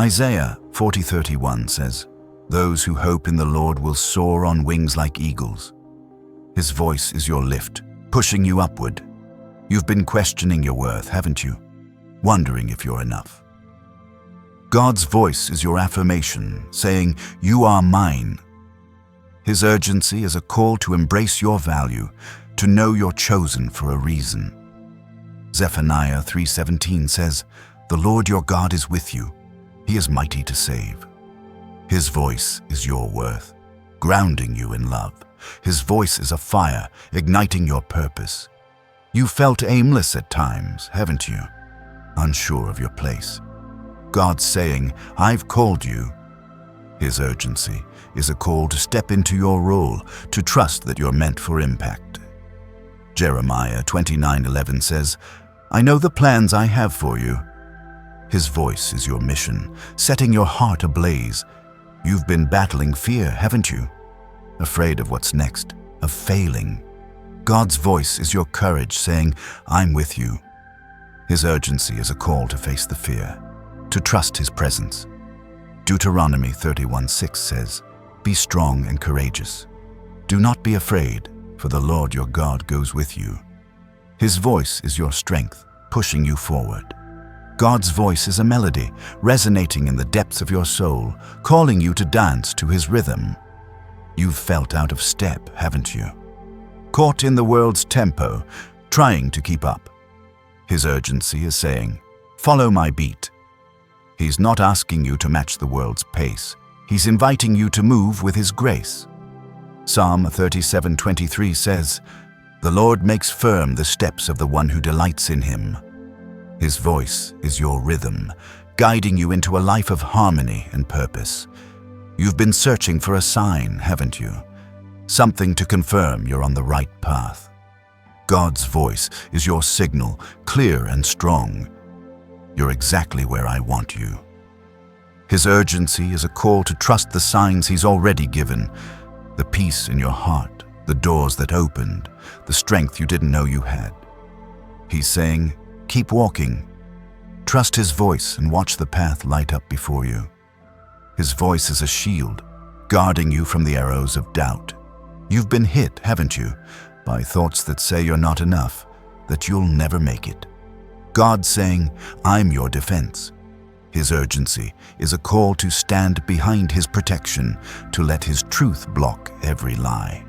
Isaiah 40:31 says, "Those who hope in the Lord will soar on wings like eagles." His voice is your lift, pushing you upward. You've been questioning your worth, haven't you? Wondering if you're enough. God's voice is your affirmation, saying, "You are mine." His urgency is a call to embrace your value, to know you're chosen for a reason. Zephaniah 3:17 says, "The Lord your God is with you. He is mighty to save." His voice is your worth, grounding you in love. His voice is a fire, igniting your purpose. You felt aimless at times, haven't you? Unsure of your place. God's saying, "I've called you." His urgency is a call to step into your role, to trust that you're meant for impact. Jeremiah 29:11 says, "I know the plans I have for you." His voice is your mission, setting your heart ablaze. You've been battling fear, haven't you? Afraid of what's next, of failing. God's voice is your courage, saying, "I'm with you." His urgency is a call to face the fear, to trust his presence. Deuteronomy 31:6 says, "Be strong and courageous. Do not be afraid, for the Lord your God goes with you." His voice is your strength, pushing you forward. God's voice is a melody, resonating in the depths of your soul, calling you to dance to his rhythm. You've felt out of step, haven't you? Caught in the world's tempo, trying to keep up. His urgency is saying, "Follow my beat." He's not asking you to match the world's pace. He's inviting you to move with his grace. Psalm 37:23 says, "The Lord makes firm the steps of the one who delights in him." His voice is your rhythm, guiding you into a life of harmony and purpose. You've been searching for a sign, haven't you? Something to confirm you're on the right path. God's voice is your signal, clear and strong. You're exactly where I want you. His urgency is a call to trust the signs he's already given, the peace in your heart, the doors that opened, the strength you didn't know you had. He's saying, "Keep walking. trust His voice and watch the path light up before you. His voice is a shield, guarding you from the arrows of doubt. You've been hit, haven't you, by thoughts that say you're not enough, that you'll never make it. God saying, I'm your defense. His urgency is a call to stand behind His protection, to let His truth block every lie.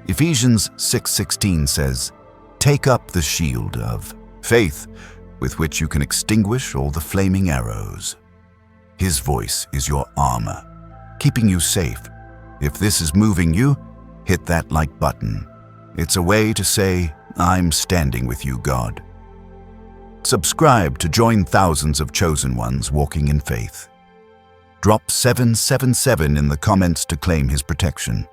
Ephesians 6:16 says, take up the shield of faith, with which you can extinguish all the flaming arrows. His voice is your armor, keeping you safe. If this is moving you, hit that like button. It's a way to say, I'm standing with you, God. Subscribe to join thousands of chosen ones walking in faith. Drop 777 in the comments to claim His protection.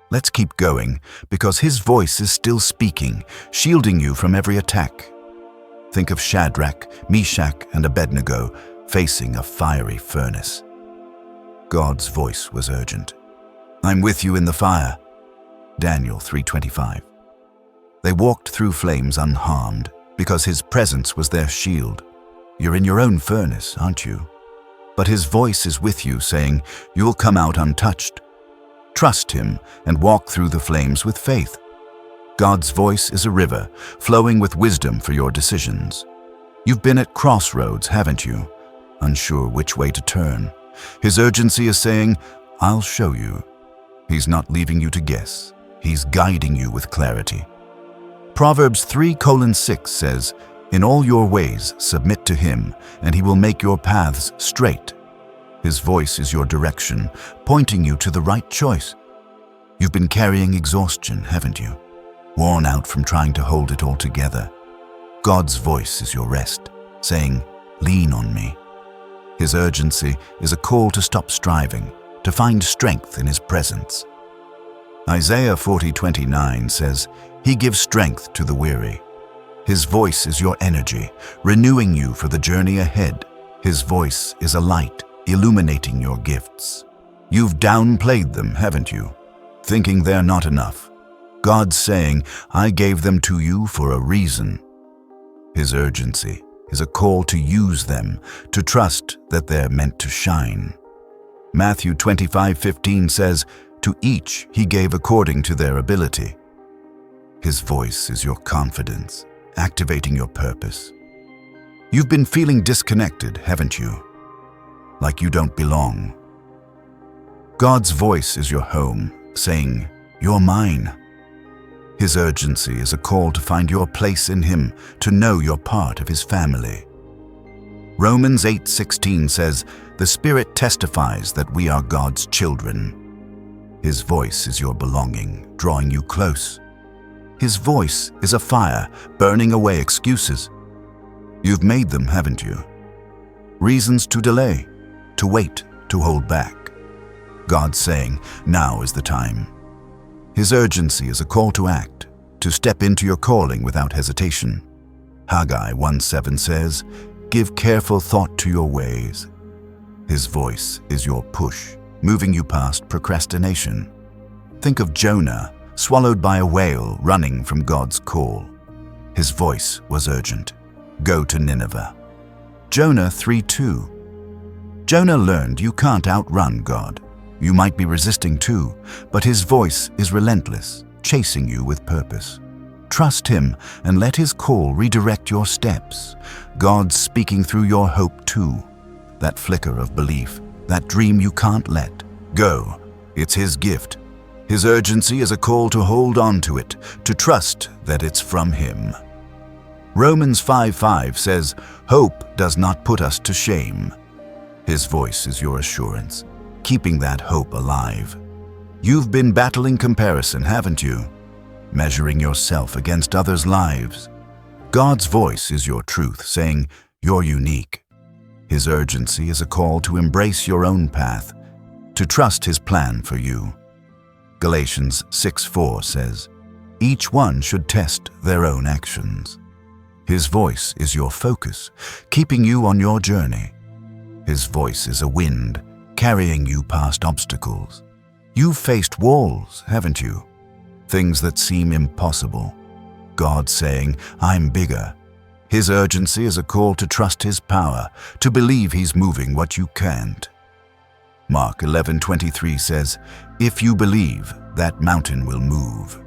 Let's keep going, because His voice is still speaking, shielding you from every attack. Think of Shadrach, Meshach, and Abednego facing a fiery furnace. God's voice was urgent. I'm with you in the fire. Daniel 3:25. They walked through flames unharmed because His presence was their shield. You're in your own furnace, aren't you? But His voice is with you, saying, you'll come out untouched. Trust Him and walk through the flames with faith. God's voice is a river, flowing with wisdom for your decisions. You've been at crossroads, haven't you? Unsure which way to turn. His urgency is saying, I'll show you. He's not leaving you to guess. He's guiding you with clarity. Proverbs 3:6 says, in all your ways submit to Him, and He will make your paths straight. His voice is your direction, pointing you to the right choice. You've been carrying exhaustion, haven't you? Worn out from trying to hold it all together. God's voice is your rest, saying, lean on me. His urgency is a call to stop striving, to find strength in His presence. Isaiah 40:29 says, He gives strength to the weary. His voice is your energy, renewing you for the journey ahead. His voice is a light, illuminating your gifts. You've downplayed them, haven't you? Thinking they're not enough. God's saying, I gave them to you for a reason. His urgency is a call to use them, to trust that they're meant to shine. Matthew 25:15 says, to each He gave according to their ability. His voice is your confidence, activating your purpose. You've been feeling disconnected, haven't you? Like you don't belong. God's voice is your home, saying, you're mine. His urgency is a call to find your place in Him, to know you're part of His family. Romans 8:16 says, the Spirit testifies that we are God's children. His voice is your belonging, drawing you close. His voice is a fire, burning away excuses. You've made them, haven't you? Reasons to delay, to wait, to hold back. God's saying, now is the time. His urgency is a call to act, to step into your calling without hesitation. Haggai 1:7 says, give careful thought to your ways. His voice is your push, moving you past procrastination. Think of Jonah, swallowed by a whale running from God's call. His voice was urgent. Go to Nineveh. Jonah 3:2. Jonah learned you can't outrun God. You might be resisting too, but His voice is relentless, chasing you with purpose. Trust Him and let His call redirect your steps. God's speaking through your hope too. That flicker of belief, that dream you can't let go. It's His gift. His urgency is a call to hold on to it, to trust that it's from Him. Romans 5:5 says, hope does not put us to shame. His voice is your assurance, keeping that hope alive. You've been battling comparison, haven't you? Measuring yourself against others' lives. God's voice is your truth, saying, you're unique. His urgency is a call to embrace your own path, to trust His plan for you. Galatians 6:4 says, each one should test their own actions. His voice is your focus, keeping you on your journey. His voice is a wind, carrying you past obstacles. You've faced walls, haven't you? Things that seem impossible. God saying, I'm bigger. His urgency is a call to trust His power, to believe He's moving what you can't. Mark 11:23 says, "If you believe, that mountain will move."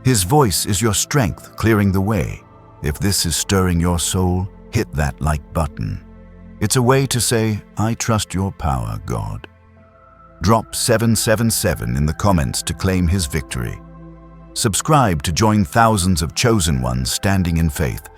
His voice is your strength clearing the way. If this is stirring your soul, hit that like button. It's a way to say, "I trust your power, God." Drop 777 in the comments to claim His victory. Subscribe to join thousands of chosen ones standing in faith,